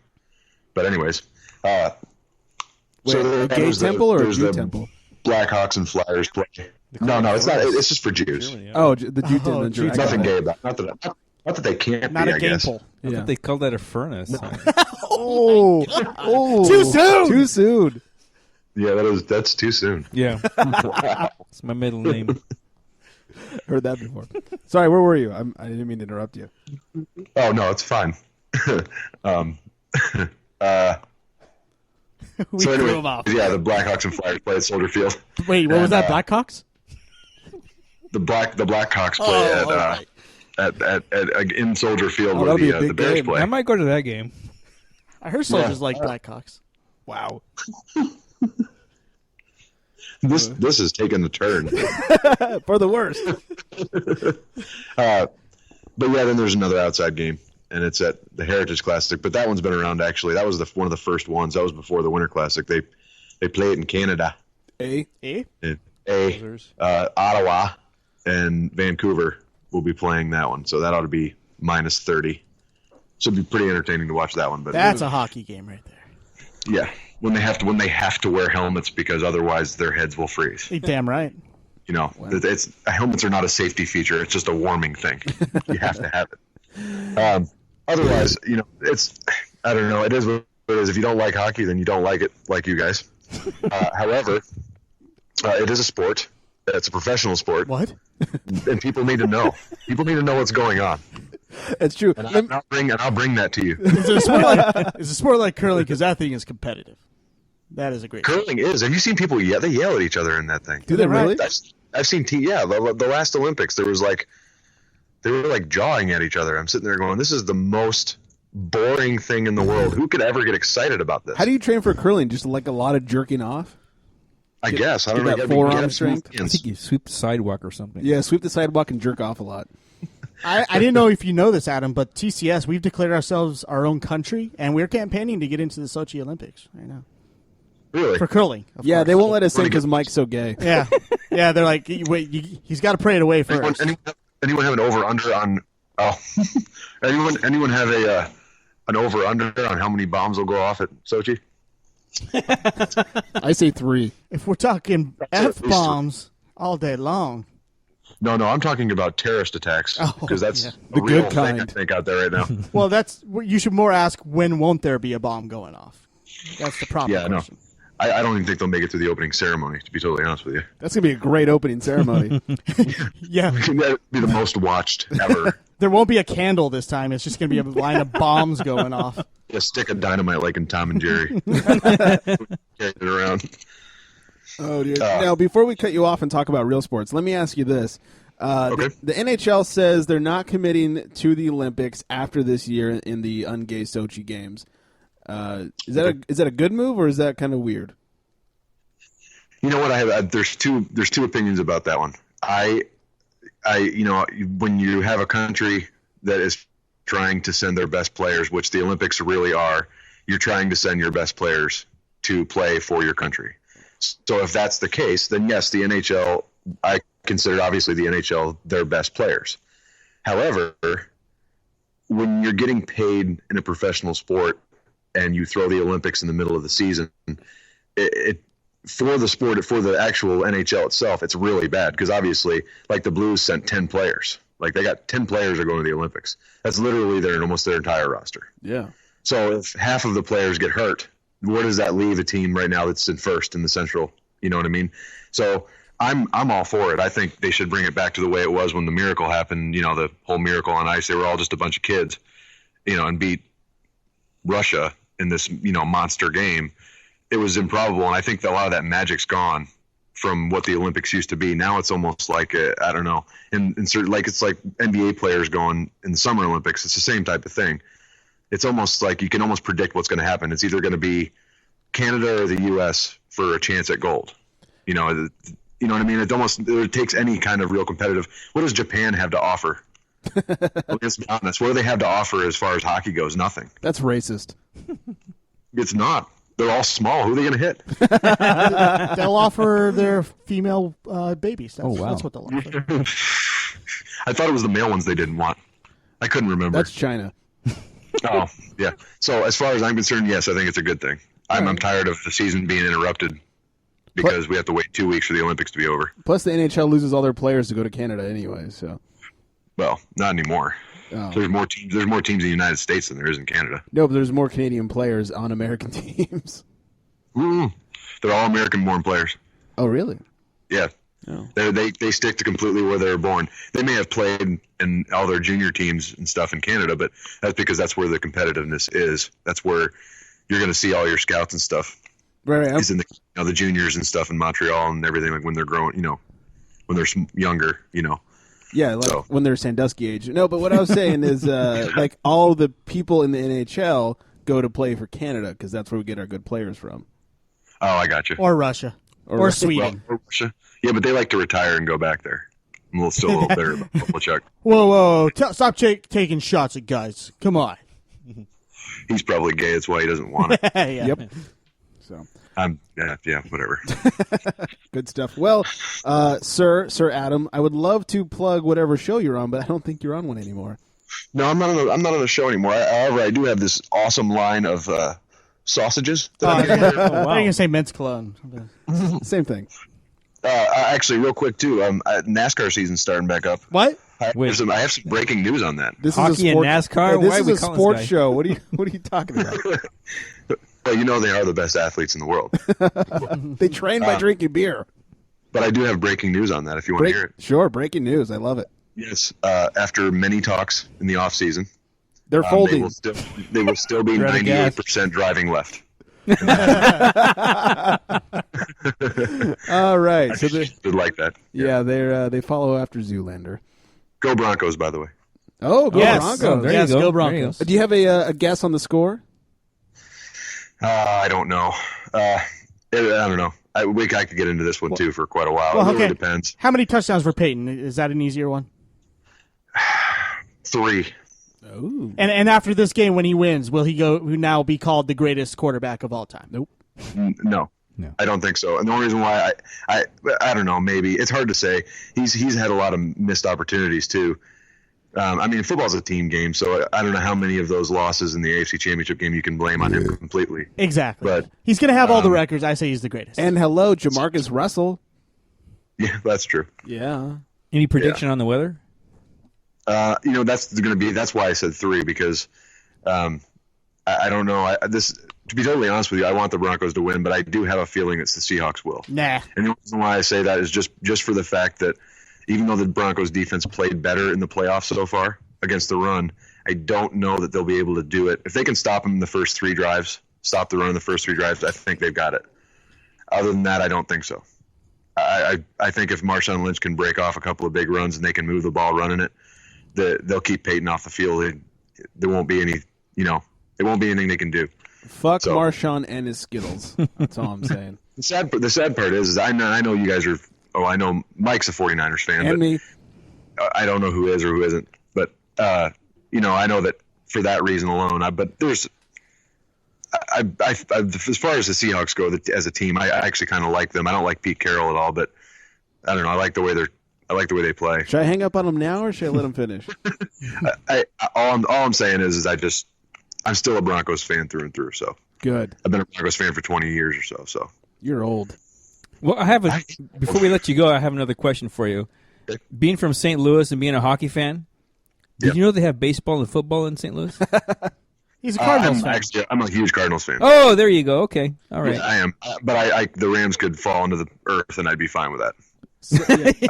But anyways, Wait, a gay temple or a Jew temple? Blackhawks and Flyers play. No, it's not. It's just for Jews. Oh, the Jew temple. Nothing gay about it. Not that they can't not be, a gay guess. pole. I thought they called that a furnace. Oh, too soon. Too soon. Yeah, that's too soon. Yeah. Wow. It's my middle name. Heard that before. Sorry, where were you? I didn't mean to interrupt you. Oh, no, it's fine. We so threw anyway, him off. Yeah, the Blackhawks and Flyers play at Soldier Field. Wait, what was that? Blackhawks? The Blackhawks play at in Soldier Field where the Bears game. play. I might go to that game. I heard soldiers like Blackhawks. Wow. This is taking the turn for the worst. But yeah, then there's another outside game, and it's at the Heritage Classic. But that one's been around actually. That was one of the first ones. That was before the Winter Classic. They play it in Canada. Ottawa and Vancouver will be playing that one. So that ought to be minus 30. So it'd be pretty entertaining to watch that one. But that's a hockey game right there. Yeah, when they have to wear helmets because otherwise their heads will freeze. You're damn right. Helmets are not a safety feature. It's just a warming thing. You have to have it. Otherwise, it's I don't know. It is what it is. If you don't like hockey, then you don't like it, like you guys. However, it is a sport. It's a professional sport. What? And people need to know. People need to know what's going on. It's true. And I'll bring that to you. It's a sport like curling because that thing is competitive. That is a great curling sport. Is. Have you seen people yell? They yell at each other in that thing. Do they really? I've seen the last Olympics. There was they were like jawing at each other. I'm sitting there going, this is the most boring thing in the world. Who could ever get excited about this? How do you train for curling? Just like a lot of jerking off? I guess. I don't know. Forearm strength? I think you sweep the sidewalk or something. Yeah, sweep the sidewalk and jerk off a lot. I didn't know if you know this, Adam, but TCS, we've declared ourselves our own country, and we're campaigning to get into the Sochi Olympics right now. Really? For curling. Of course. They won't let us in because Mike's so gay. Yeah. Yeah, they're like, wait, he's got to pray it away first. Anyone have an over-under on... Oh. anyone have an over-under on how many bombs will go off at Sochi? I say 3. If we're talking F-bombs all day long. No, I'm talking about terrorist attacks because that's the real good thing, kind. I think, out there right now. Well, you should more ask, when won't there be a bomb going off? That's the proper question. No. I don't even think they'll make it through the opening ceremony, to be totally honest with you. That's going to be a great opening ceremony. Yeah. That'd be the most watched ever. There won't be a candle this time. It's just going to be a line of bombs going off. A stick of dynamite like in Tom and Jerry. Carry it around. Oh, dear. Now, before we cut you off and talk about real sports, let me ask you this. Okay. The NHL says they're not committing to the Olympics after this year in the ungay Sochi Games. Is that a good move, or is that kind of weird? You know what? There's two opinions about that one. When you have a country that is trying to send their best players, which the Olympics really are, you're trying to send your best players to play for your country. So if that's the case, then yes, the NHL, I consider obviously the NHL their best players. However, when you're getting paid in a professional sport and you throw the Olympics in the middle of the season, for the sport, for the actual NHL itself, it's really bad because obviously, like the Blues sent 10 players. Like they got 10 players are going to the Olympics. That's literally almost their entire roster. Yeah. So if half of the players get hurt, where does that leave a team right now that's in first in the Central? You know what I mean? So I'm all for it. I think they should bring it back to the way it was when the miracle happened. You know, the whole Miracle on Ice. They were all just a bunch of kids, and beat Russia in this monster game. It was improbable, and I think that a lot of that magic's gone from what the Olympics used to be. Now it's almost like I don't know, it's like NBA players going in the Summer Olympics. It's the same type of thing. It's almost like you can almost predict what's going to happen. It's either going to be Canada or the U.S. for a chance at gold. You know what I mean? It takes any kind of real competitive. What does Japan have to offer? Let's be honest. What do they have to offer as far as hockey goes? Nothing. That's racist. It's not. They're all small. Who are they going to hit? They'll offer their female babies. That's what they'll offer. I thought it was the male ones they didn't want. I couldn't remember. That's China. Oh, yeah. So as far as I'm concerned, yes, I think it's a good thing. I'm tired of the season being interrupted because we have to wait 2 weeks for the Olympics to be over. Plus, the NHL loses all their players to go to Canada anyway. So, well, not anymore. Oh. There's more teams. There's more teams in the United States than there is in Canada. No, but there's more Canadian players on American teams. They're all American-born players. Oh, really? Yeah. Oh. They stick to completely where they were born. They may have played in all their junior teams and stuff in Canada, but that's because that's where the competitiveness is. That's where you're going to see all your scouts and stuff. Right. Is in the juniors and stuff in Montreal and everything, like when they're growing, when they're younger, Yeah, like when they're Sandusky age. No, but what I was saying is like all the people in the NHL go to play for Canada because that's where we get our good players from. Oh, I got you. Or Russia. Or Sweden. Or Russia. Yeah, but they like to retire and go back there. I'm still a little bitter about Kovalchuk. Whoa. Stop taking shots at guys. Come on. He's probably gay. That's why he doesn't want it. Yeah. Yep. So. Yeah, whatever. Good stuff. Well, Sir Adam, I would love to plug whatever show you're on, but I don't think you're on one anymore. No, I'm not on a show anymore. However, I do have this awesome line of sausages. That I'm going to say mince cologne. Same thing. Actually, real quick too. NASCAR season's starting back up. What? I have some breaking news on that. This Hockey is a sport, and NASCAR. Yeah, Why this is a sports show. What are you talking about? Well, they are the best athletes in the world. They train by drinking beer. But I do have breaking news on that if you want to hear it. Sure, breaking news. I love it. Yes. After many talks in the off season, they're folding. They will still be 98% driving left. All right. So they like that. Yeah, they follow after Zoolander. Go Broncos, by the way. Oh, go Broncos. Oh, there you go. Go Broncos. Do you have a guess on the score? I don't know. I don't know. I could get into this one too for quite a while. It really depends. How many touchdowns for Peyton? Is that an easier one? 3. Ooh. And after this game, when he wins, will he now be called the greatest quarterback of all time? Nope. No. I don't think so. And the only reason why I don't know, maybe it's hard to say. He's had a lot of missed opportunities too. I mean, football's a team game, so I don't know how many of those losses in the AFC Championship game you can blame on him completely. Exactly. But he's going to have all the records. I say he's the greatest. And hello, Jamarcus Russell. Yeah, that's true. Yeah. Any prediction on the weather? That's why I said 3, because I don't know. To be totally honest with you, I want the Broncos to win, but I do have a feeling it's the Seahawks will. Nah. And the reason why I say that is just for the fact that even though the Broncos defense played better in the playoffs so far against the run, I don't know that they'll be able to do it. If they can stop them in the first 3 drives, stop the run in the first 3 drives, I think they've got it. Other than that, I don't think so. I think if Marshawn Lynch can break off a couple of big runs and they can move the ball running it, they'll keep Peyton off the field. There won't be any, there won't be anything they can do. Fuck Marshawn and his Skittles. That's all I'm saying. The sad part is I know you guys are. Oh, I know Mike's a 49ers fan, and but me. I don't know who is or who isn't. But I know that for that reason alone. But there's, as far as the Seahawks go as a team, I actually kind of like them. I don't like Pete Carroll at all, but I don't know. I like the way they play. Should I hang up on them now, or should I let them finish? All I'm saying is I'm still a Broncos fan through and through. So good. I've been a Broncos fan for 20 years or so. So you're old. Well, before we let you go, I have another question for you. Okay. Being from St. Louis and being a hockey fan, did you know they have baseball and football in St. Louis? He's a Cardinals fan. Actually, I'm a huge Cardinals fan. Oh, there you go. Okay, all right. Yeah, I am, but the Rams could fall into the earth, and I'd be fine with that.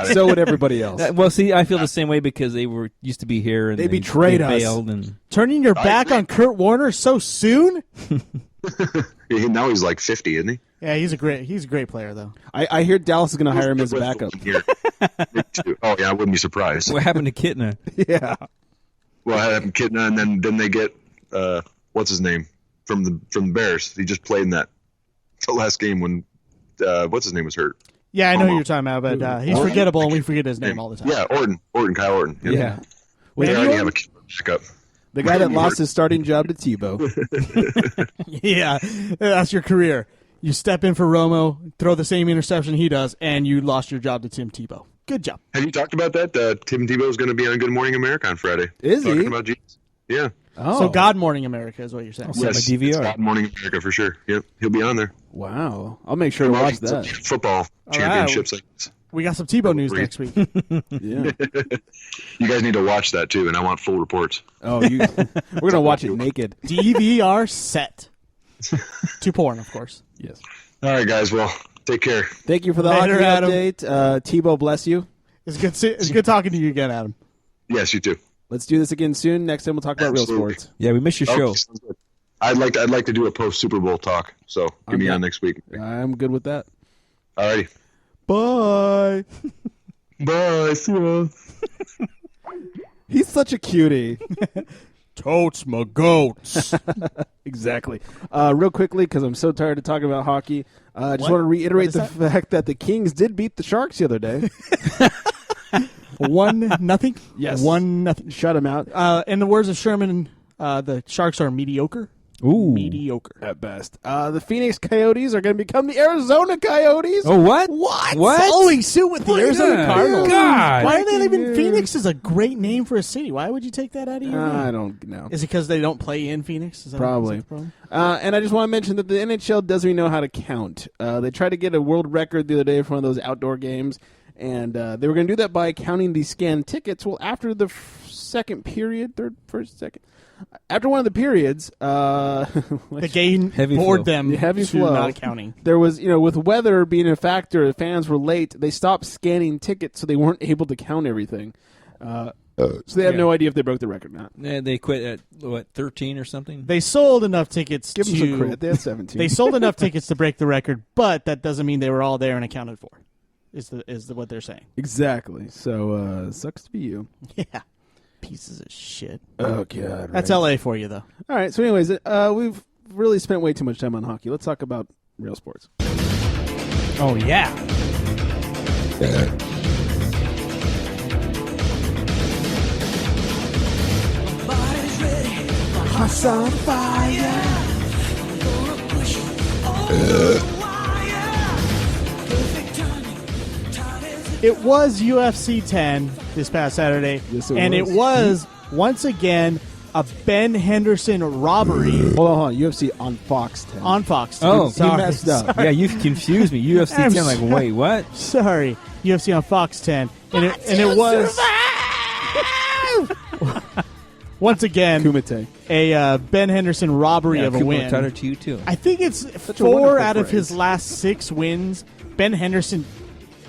So would everybody else. Well, see, I feel the same way because they used to be here and they betrayed us. Bailed and turning your back on Kurt Warner so soon. Now he's like 50, isn't he? Yeah, he's a great player though. I hear Dallas is going to hire him as a backup. Oh yeah, I wouldn't be surprised. What happened to Kitna? Yeah. Well, it happened to Kitna, and then they get what's his name from the Bears. He just played in the last game when what's his name was hurt. Yeah, I know who you're talking about, but he's forgettable, and we forget his name all the time. Yeah, Kyle Orton. Yeah. They already have a backup. The guy that lost his starting job to Tebow. Yeah, that's your career. You step in for Romo, throw the same interception he does, and you lost your job to Tim Tebow. Good job. Have you talked about that? Tim Tebow is going to be on Good Morning America on Friday. Is he? Talking about Jesus. Yeah. Oh. So God Morning America is what you're saying. Yes, my DVR. it's God Morning America for sure. Yep, he'll be on there. Wow. I'll make sure to watch that. Football championships. Right. We got some Tebow news next week. Yeah. You guys need to watch that too, and I want full reports. Oh, we're going to watch it naked. DVR set. To porn, of course. Yes. All right, guys. Well, take care. Thank you for the Later, hockey Adam. update. Tebow, bless you. It's good talking to you again, Adam. Yes, you too. Let's do this again soon. Next time we'll talk about real sports. Yeah, we missed your show. I'd like to do a post Super Bowl talk. So give me on next week. I'm good with that. All righty. Bye. Bye. See you. He's such a cutie. Totes my goats. Exactly. Real quickly, because I'm so tired of talking about hockey, I just want to reiterate the fact that the Kings did beat the Sharks the other day. 1-0. Yes. 1-0. Shut him out. In the words of Sherman, the Sharks are mediocre. Ooh. Mediocre. At best. The Phoenix Coyotes are going to become the Arizona Coyotes. Oh, what? What? Following suit with the Arizona Cardinals. God. Why are they even? Phoenix is a great name for a city. Why would you take that out of your name? I don't know. Is it because they don't play in Phoenix? Is that, Probably. Is that the problem? And I just want to mention that the NHL doesn't even know how to count. They tried to get a world record the other day for one of those outdoor games, and they were going to do that by counting the scanned tickets. Well, after the second period, after one of the periods, the game bored them heavy to flow. not counting. There was, with weather being a factor, the fans were late. They stopped scanning tickets, so they weren't able to count everything. So they have no idea if they broke the record or not. Yeah, they quit at 13 or something. They sold enough tickets. Give them some credit. They had 17. They sold enough tickets to break the record, but that doesn't mean they were all there and accounted for. Is what they're saying? Exactly. So sucks to be you. Yeah. Pieces of shit. Oh, God. That's L.A. for you, though. All right. So, anyways, we've really spent way too much time on hockey. Let's talk about real sports. Oh, yeah. heart's on fire. It was UFC 10 this past Saturday, it was once again a Ben Henderson robbery. Hold on. UFC on Fox 10. On Fox 10. Oh, sorry. You messed up. Yeah, you've confused me. UFC 10, like, wait, what? Sorry. UFC on Fox 10. And it was... once again, Kumite. A Ben Henderson robbery of a win. Kumite to you too. I think it's 4 out of his last 6 wins. Ben Henderson,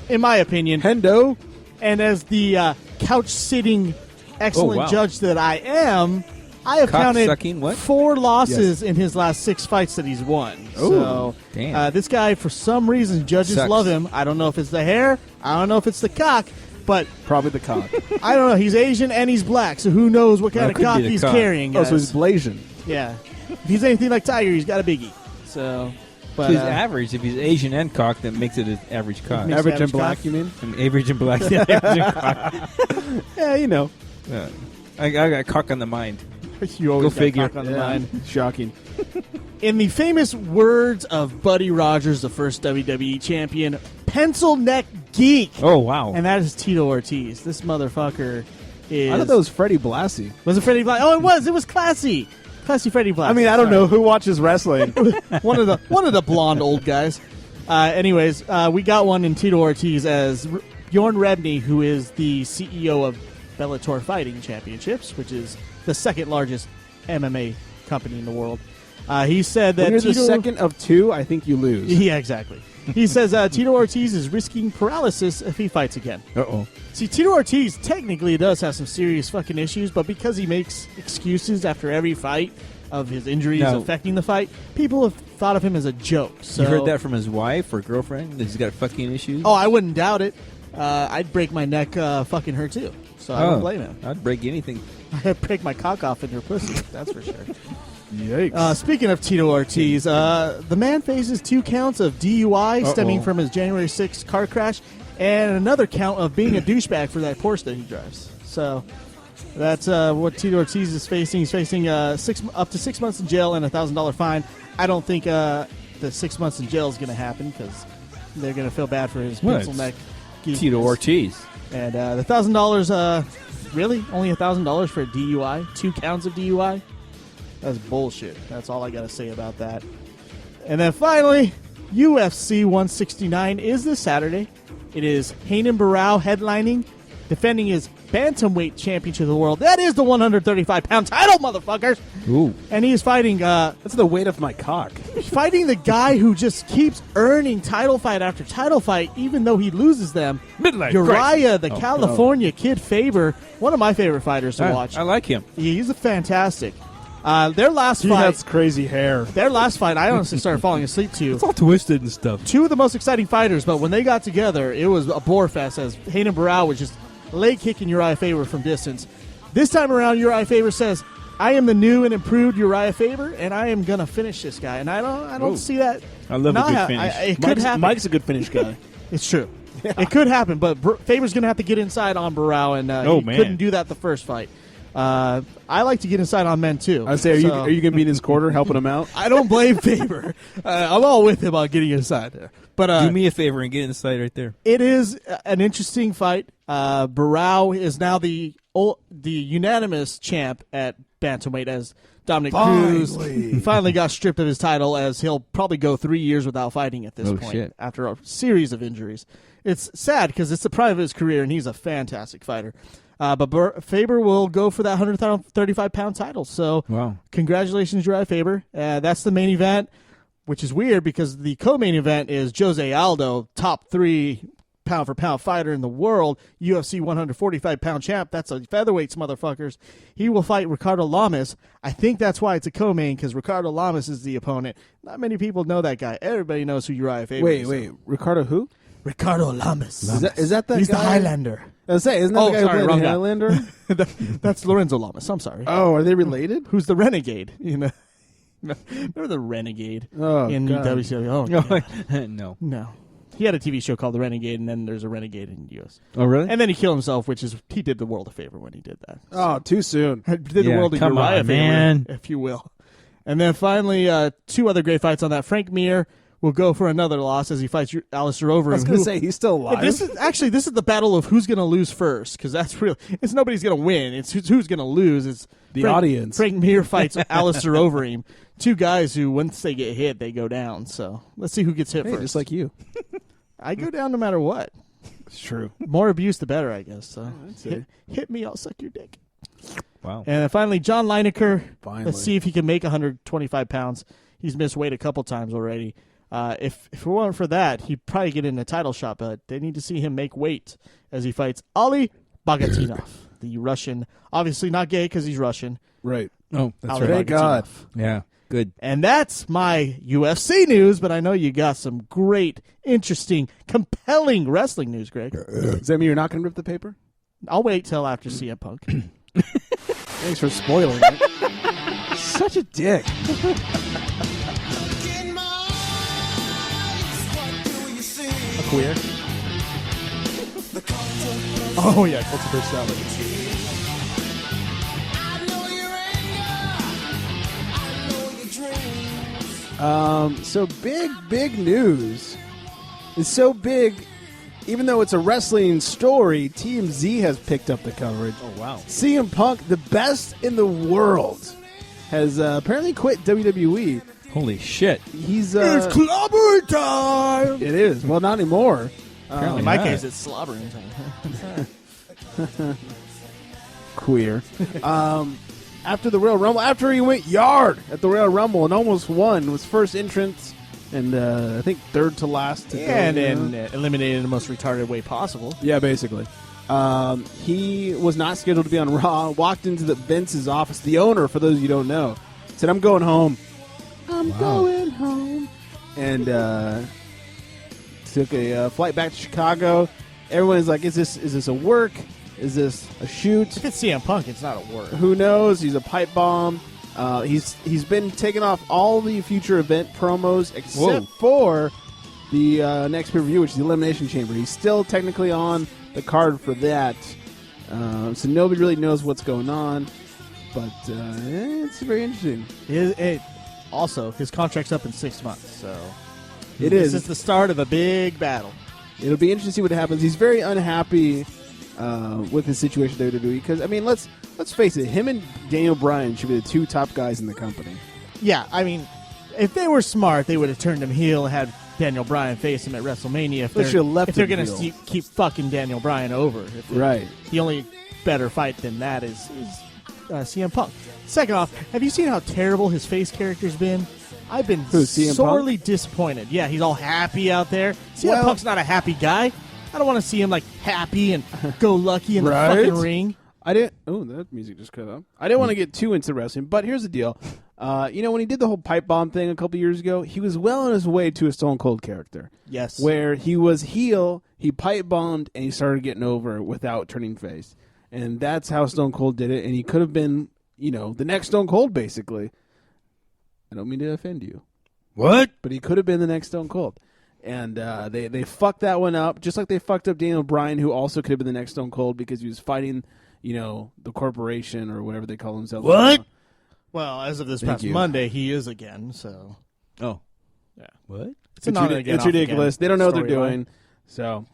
in my opinion... Hendo. And as the couch-sitting excellent judge that I am, I have counted 4 losses in his last 6 fights that he's won. So this guy, for some reason, judges love him. I don't know if it's the hair. I don't know if it's the cock. But probably the cock. I don't know. He's Asian and he's black, so who knows what kind of cock he's carrying. Oh, so he's Blasian. Yeah. If he's anything like Tiger, he's got a biggie. So... But, he's average. If he's Asian and cock, that makes it an average cock. Average and black, you mean? Average and black. Yeah, average and cock. Yeah, you know. I got cock on the mind. You always Go figure. Cock on the mind. Shocking. In the famous words of Buddy Rogers, the first WWE champion, pencil neck geek. Oh, wow. And that is Tito Ortiz. This motherfucker is... I thought that was Freddie Blassie. Was it Freddie Blassie? Oh, it was. It was classy. Classy Freddie Blassie. I mean, I don't know who watches wrestling. one of the blonde old guys. Anyways, we got one in Tito Ortiz as Bjorn Rebney, who is the CEO of Bellator Fighting Championships, which is the second largest MMA company in the world. He said that when you're the second of 2, I think you lose. Yeah, exactly. He says Tito Ortiz is risking paralysis if he fights again. Uh-oh. See, Tito Ortiz technically does have some serious fucking issues, but because he makes excuses after every fight of his injuries affecting the fight, people have thought of him as a joke. So, you heard that from his wife or girlfriend? That he's got fucking issues? Oh, I wouldn't doubt it. I'd break my neck fucking her too. So I don't blame him. I'd break anything. I'd break my cock off in her pussy. That's for sure. Yikes. Speaking of Tito Ortiz, the man faces 2 counts of DUI stemming from his January 6th car crash and another count of being a douchebag for that Porsche that he drives. So that's what Tito Ortiz is facing. He's facing up to 6 months in jail and a $1,000 fine. I don't think the 6 months in jail is going to happen because they're going to feel bad for his pencil neck. Tito Ortiz. And the $1,000, really? Only $1,000 for a DUI? 2 counts of DUI? That's bullshit. That's all I got to say about that. And then finally, UFC 169 is this Saturday. It is Renan Barão headlining, defending his bantamweight championship of the world. That is the 135-pound title, motherfuckers. Ooh. And he is fighting... that's the weight of my cock. Fighting the guy who just keeps earning title fight after title fight, even though he loses them. Uriah, the California Kid Faber, one of my favorite fighters to watch. I like him. He's fantastic. Their last fight... He has crazy hair. Their last fight, I honestly started falling asleep to. It's all twisted and stuff. 2 of the most exciting fighters, but when they got together, it was a bore fest as Renan Barão was just leg kicking Uriah Faber from distance. This time around, Uriah Faber says, I am the new and improved Uriah Faber, and I am going to finish this guy. And I don't see that. I love a good finish. It could happen. Mike's a good finish guy. It's true. Yeah. It could happen, but Faber's going to have to get inside on Barão, and he couldn't do that the first fight. I like to get inside on men, too. I say, are you going to be in his corner helping him out? I don't blame Faber. I'm all with him on getting inside there. But do me a favor and get inside right there. It is an interesting fight. Barão is now the unanimous champ at bantamweight as Dominic Cruz finally got stripped of his title, as he'll probably go 3 years without fighting at this point after a series of injuries. It's sad because it's the prime of his career, and he's a fantastic fighter. But Faber will go for that 135-pound title. So congratulations, Uriah Faber. That's the main event, which is weird because the co-main event is Jose Aldo, top 3 pound-for-pound fighter in the world, UFC 145-pound champ. That's a featherweights, motherfuckers. He will fight Ricardo Lamas. I think that's why it's a co-main, because Ricardo Lamas is the opponent. Not many people know that guy. Everybody knows who Uriah Faber is. Wait. Ricardo who? Ricardo Lamas. Is that the He's guy? the Highlander. I was saying, isn't that the guy who played the Highlander? That's Lorenzo Lamas. I'm sorry. Oh, are they related? Who's the Renegade? You know, remember the Renegade in WCW? Oh, no. He had a TV show called The Renegade, and then there's a Renegade in the U.S. Oh, really? And then he killed himself, he did the world a favor when he did that. Oh, too soon. Did the world a Uriah favor, if you will. And then finally, 2 other great fights on that. Frank Mir will go for another loss as he fights Alistair Overeem. I was going to say, he's still alive. This is the battle of who's going to lose first, because that's real. It's nobody's going to win. It's who's going to lose. It's the audience. Frank Mir fights Alistair Overeem. 2 guys who, once they get hit, they go down. So let's see who gets hit first. Just like you. I go down no matter what. It's true. More abuse, the better, I guess. So hit me, I'll suck your dick. Wow. And then finally, John Lineker. Finally. Let's see if he can make 125 pounds. He's missed weight a couple times already. If it weren't for that, he'd probably get in a title shot, but they need to see him make weight as he fights Ali Bagatinov, the Russian. Obviously not gay because he's Russian. Right. Oh, that's Ali right. Thank God. Yeah, good. And that's my UFC news, but I know you got some great, interesting, compelling wrestling news, Greg. Does that mean you're not going to rip the paper? I'll wait till after CM Punk. Thanks for spoiling it. Such a dick. A queer? Oh, yeah, Cultivar Salad. So big news. It's so big, even though it's a wrestling story, TMZ has picked up the coverage. Oh, wow. CM Punk, the best in the world, has apparently quit WWE. Holy shit. He's It's clobbering time! It is. Well, not anymore. In my case, it's slobbering time. Queer. After the Royal Rumble, after he went yard at the Royal Rumble and almost won, was first entrance and I think third to last. And eliminated in the most retarded way possible. Yeah, basically. He was not scheduled to be on Raw, walked into Vince's office, the owner, for those of you who don't know, said, I'm going home. I'm going home. And took a flight back to Chicago. Everyone's like, is this a work? Is this a shoot? If it's CM Punk, it's not a work. Who knows? He's a pipe bomb. He's been taking off all the future event promos except for the next pay-per-view, which is the Elimination Chamber. He's still technically on the card for that. So nobody really knows what's going on. But it's very interesting. Also, his contract's up in 6 months, so this is the start of a big battle. It'll be interesting to see what happens. He's very unhappy with his situation at WWE because, I mean, let's face it, him and Daniel Bryan should be the 2 top guys in the company. Yeah, I mean, if they were smart, they would have turned him heel and had Daniel Bryan face him at WrestleMania. If they're going to keep fucking Daniel Bryan over. Right. The only better fight than that is CM Punk. Second off, have you seen how terrible his face character's been? I've been sorely disappointed. Yeah, he's all happy out there. CM Punk's not a happy guy. I don't want to see him like happy and go lucky in the fucking ring. Oh, that music just cut off. I didn't want to get too into wrestling, but here's the deal. When he did the whole pipe bomb thing a couple years ago, he was well on his way to a Stone Cold character. Yes. Where he was heel, he pipe bombed, and he started getting over without turning face. And that's how Stone Cold did it, and he could have been, the next Stone Cold, basically. I don't mean to offend you. What? But he could have been the next Stone Cold. And they fucked that one up, just like they fucked up Daniel Bryan, who also could have been the next Stone Cold because he was fighting, the corporation or whatever they call themselves. What? Well, as of this past Monday, he is again, so. Oh. Yeah. What? It's ridiculous. They don't know what they're doing. So,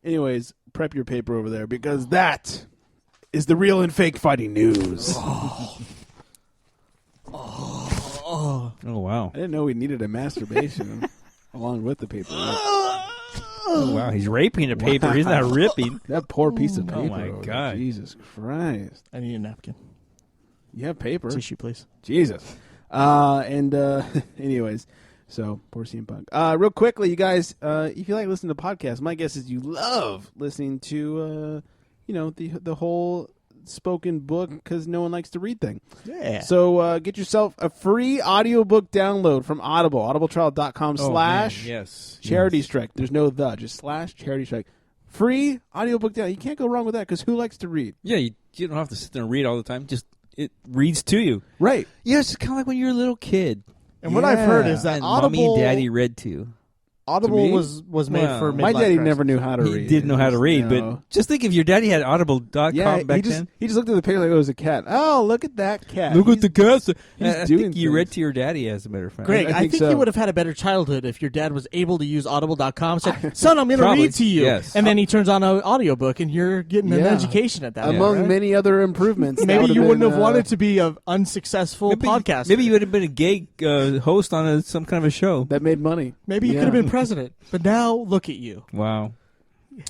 anyways, prep your paper over there because that is the real and fake fighting news. Oh, wow. I didn't know we needed a masturbation along with the paper. Oh, wow. He's raping a paper. Wow. He's not ripping. That poor piece of paper. Oh, my God. Jesus Christ. I need a napkin. You have paper. Tissue, please. Jesus. Anyways, so poor CM Punk. Real quickly, you guys, if you like listening to podcasts, my guess is you love listening to, the whole spoken book because no one likes to read thing. Yeah. So get yourself a free audiobook download from Audible, audibletrial.com / charity strike. There's no just / charity strike. Free audiobook down. You can't go wrong with that because who likes to read? Yeah, you don't have to sit there and read all the time. Just it reads to you. Right. Yeah, it's kind of like when you're a little kid. And what I've heard is that and Audible, Mommy and Daddy read to you. Audible was made for my midlife daddy crisis. never knew how to read. He didn't know how to read, No. but just think if your daddy had Audible.com back then. He just looked at the picture like it was a cat. Oh, look at that cat. Look at the cat. I doing think you things. read to your daddy, as a matter of fact. Greg, I think so. you would have had a better childhood if your dad was able to use Audible.com. Said, "Son, I'm going to Probably, read to you," yes. and then he turns on an audiobook, and you're getting an education at that. Among point, right? many other improvements. Maybe you wouldn't have wanted to be an unsuccessful podcaster. Maybe you would have been a gay host on some kind of a show that made money. Maybe you could have been president. But now look at you. Wow.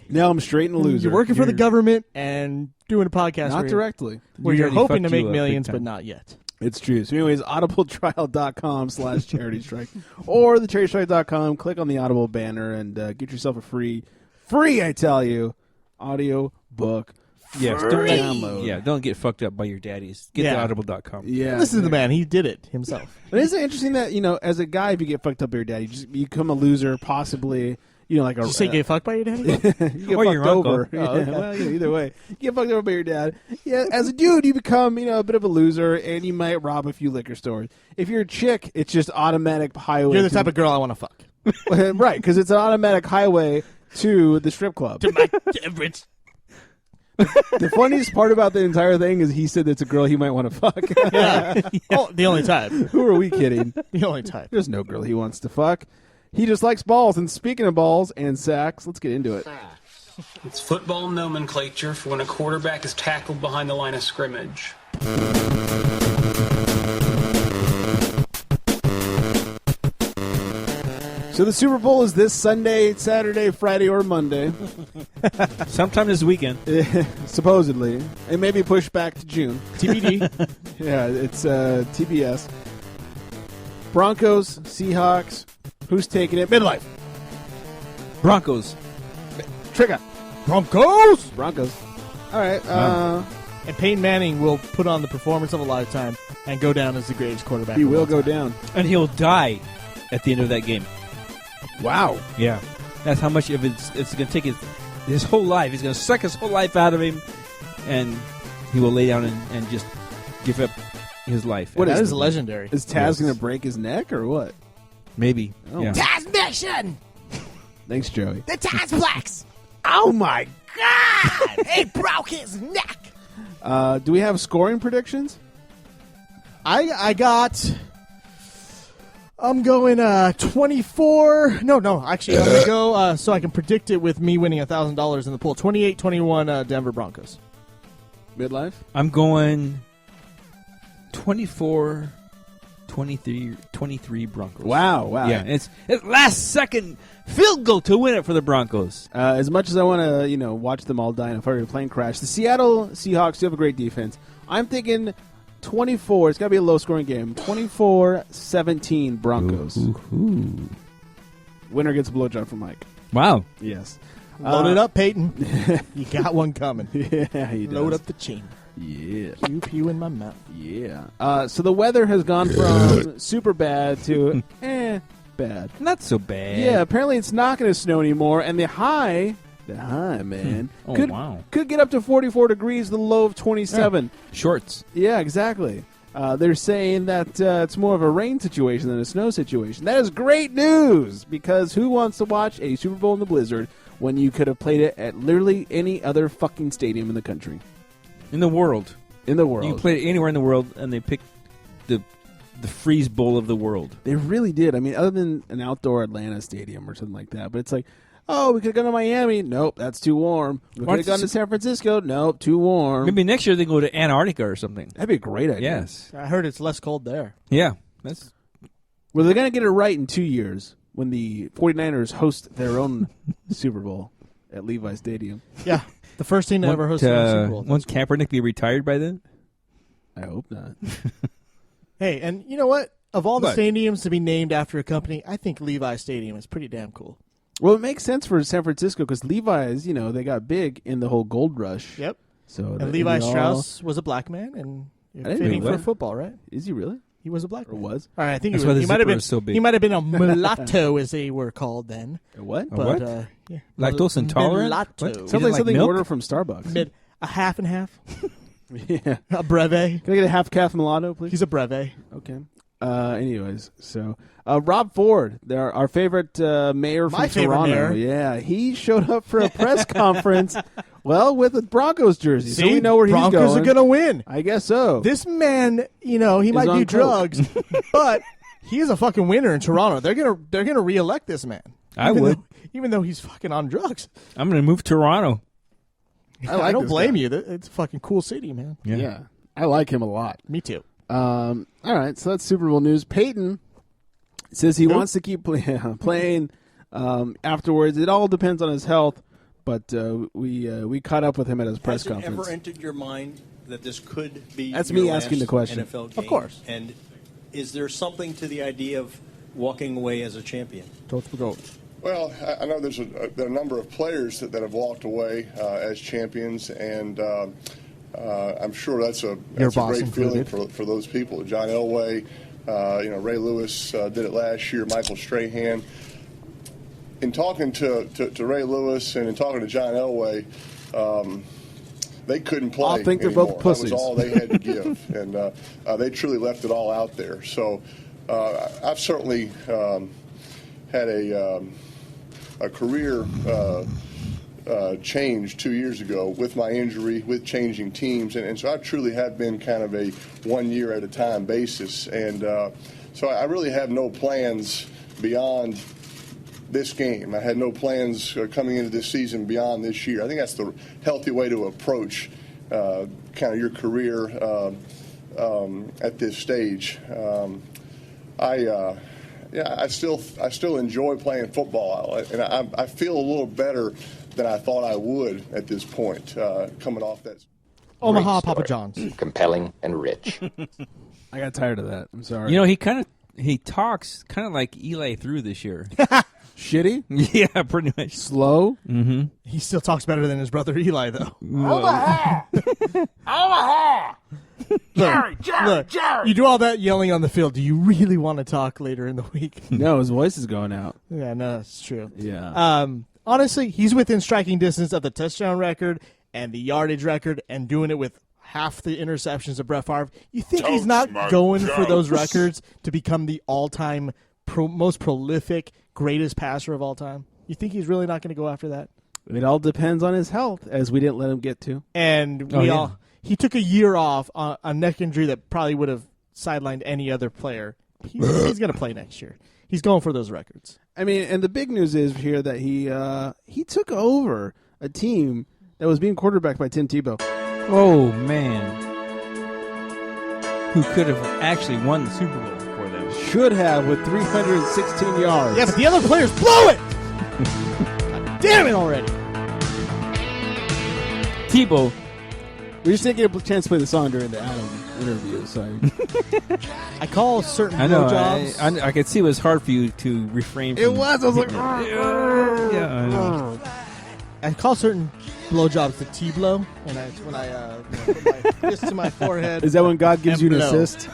Now I'm straight and a loser. You're working for the government and doing a podcast. Not directly. Where you're Daddy hoping to fucked make you up millions, big but time. not yet. It's true. So anyways, audibletrial.com/charitystrike or thecharitystrike.com. Click on the Audible banner and get yourself a free, I tell you, audio book. Yes, download. don't get fucked up by your daddies. Get the audible.com. Yeah. Listen to the man. He did it himself. But isn't it interesting that, as a guy, if you get fucked up by your dad, you just become a loser, possibly, like a... Did you say get fucked by your daddy? you get Or fucked your uncle. over. Oh, okay. Well, either way. You get fucked over by your dad. Yeah, as a dude, you become, a bit of a loser, and you might rob a few liquor stores. If you're a chick, it's just automatic highway. You're the type of girl I want to fuck. Right, because it's an automatic highway to the strip club. To my favorite. The funniest part about the entire thing is he said it's a girl he might want to fuck. Yeah. Oh, the only time. Who are we kidding? The only time. There's no girl he wants to fuck. He just likes balls. And speaking of balls and sacks, let's get into it. It's football nomenclature for when a quarterback is tackled behind the line of scrimmage. So the Super Bowl is this Sunday, Saturday, Friday, or Monday. Sometime this weekend. Supposedly. It may be pushed back to June. TBD. Yeah, it's TBS. Broncos, Seahawks. Who's taking it? Midlife. Broncos. Trigger. Broncos. Broncos. All right. And Peyton Manning will put on the performance of a lifetime and go down as the greatest quarterback. He of will all go time. down. And he'll die at the end of that game. Wow. Yeah. That's how much of it's going to take his whole life. He's going to suck his whole life out of him, and he will lay down and just give up his life. What That is is legendary. Is Taz going to break his neck or what? Maybe. Oh. Yeah. Taz Mission! Thanks, Joey. The Tazplex! Oh my god! He broke his neck! Do we have scoring predictions? I'm going 24. No. Actually, I'm going to go so I can predict it with me winning $1,000 in the pool. 28-21 Denver Broncos. Midlife? I'm going 24-23 Broncos. Wow. Yeah, it's last second field goal to win it for the Broncos. As much as I want to, watch them all die in a fiery plane crash, the Seattle Seahawks do have a great defense. I'm thinking 24. It's got to be a low-scoring game. 24-17 Broncos. Ooh. Winner gets a blowjob from Mike. Wow. Yes. Load it up, Peyton. You got one coming. Yeah, he does. Load up the chain. Yeah. Pew in my mouth. Yeah. So the weather has gone from super bad to bad. Not so bad. Yeah, apparently it's not going to snow anymore, and the high, man, Oh, could wow. get up to 44 degrees, the low of 27. Shorts. Yeah, exactly. They're saying that it's more of a rain situation than a snow situation. That is great news, because who wants to watch a Super Bowl in the blizzard when you could have played it at literally any other fucking stadium in the country? In the world. In the world. You can play it anywhere in the world, and they picked the freeze bowl of the world. They really did. I mean, other than an outdoor Atlanta stadium or something like that. But it's like, oh, we could have gone to Miami. Nope, that's too warm. We could have gone to San Francisco. Nope, too warm. Maybe next year they go to Antarctica or something. That'd be a great idea. Yes. I heard it's less cold there. Yeah. That's Well, they're going to get it right in 2 years when the 49ers host their own Super Bowl at Levi Stadium. Yeah. The first team to ever host a Super Bowl. Won't Kaepernick be retired by then? I hope not. Hey, and you know what? Of all the What? stadiums to be named after a company, I think Levi Stadium is pretty damn cool. Well, it makes sense for San Francisco because Levi's, they got big in the whole gold rush. Yep. So And Levi Strauss was a black man, and didn't fitting know for that. football, right? Is he really? He was a black Or man. was? All right, I think That's he why was. the He might have zipper been. is so big. He might have been a mulatto, as they were called then. A what? A But what? yeah, Lactose intolerant? Mulatto. What? Sounds You like didn't something you milk? order from Starbucks. A half and half. Yeah. A breve. Can I get a half calf mulatto, please? He's a breve. Okay. Anyways, so Rob Ford, our favorite mayor from Toronto. Mayor. Yeah, he showed up for a press conference. Well, with a Broncos jersey, so we know where Broncos he's going. are going to win. I guess so. This man, he might do drugs, but he is a fucking winner in Toronto. They're gonna reelect this man. Even though he's fucking on drugs. I'm gonna move to Toronto. I don't blame you. It's a fucking cool city, man. Yeah, I like him a lot. Me too. All right, so that's Super Bowl news. Peyton says he wants to keep playing afterwards. It all depends on his health, but we caught up with him at his press conference. Has it ever entered your mind that this could be That's your me last asking the question. NFL game? Of course. And is there something to the idea of walking away as a champion? Well, I know there are a number of players that have walked away as champions, and I'm sure that's a great feeling for those people. John Elway, Ray Lewis did it last year. Michael Strahan. In talking to Ray Lewis and in talking to John Elway, they couldn't play. I think they're anymore. both pussies. That was all they had to give, and they truly left it all out there. So I've certainly had a career change 2 years ago with my injury, with changing teams, and so I truly have been kind of a 1 year at a time basis, and so I really have no plans beyond this game. I had no plans coming into this season beyond this year. I think that's the healthy way to approach kind of your career at this stage. I still enjoy playing football, and I feel a little better than I thought I would at this point, coming off that. Omaha Papa John's. Compelling and rich. I got tired of that. I'm sorry. He talks kind of like Eli threw this year. Shitty? Yeah, pretty much. Slow? Mm-hmm. He still talks better than his brother Eli, though. Omaha! Omaha! Jerry! You do all that yelling on the field. Do you really want to talk later in the week? No, his voice is going out. Yeah, no, that's true. Yeah. Honestly, he's within striking distance of the touchdown record and the yardage record, and doing it with half the interceptions of Brett Favre. You think he's not going for those records to become the all-time most prolific, greatest passer of all time? You think he's really not going to go after that? It all depends on his health, as we didn't let him get to. And he took a year off on a neck injury that probably would have sidelined any other player. He's going to play next year. He's going for those records. I mean, and the big news is here that he took over a team that was being quarterbacked by Tim Tebow. Oh, man. Who could have actually won the Super Bowl for them. Should have with 316 yards. Yeah, but the other players blew it! God damn it already! Tebow. We just didn't get a chance to play the song during the Adam interview. Sorry. I call certain I know. blowjobs. I could see it was hard for you to refrain from It was. I was like, yeah, I know. I call certain blowjobs the T-blow, and that's when I put my fist to my forehead. Is that when God gives you an blow. assist?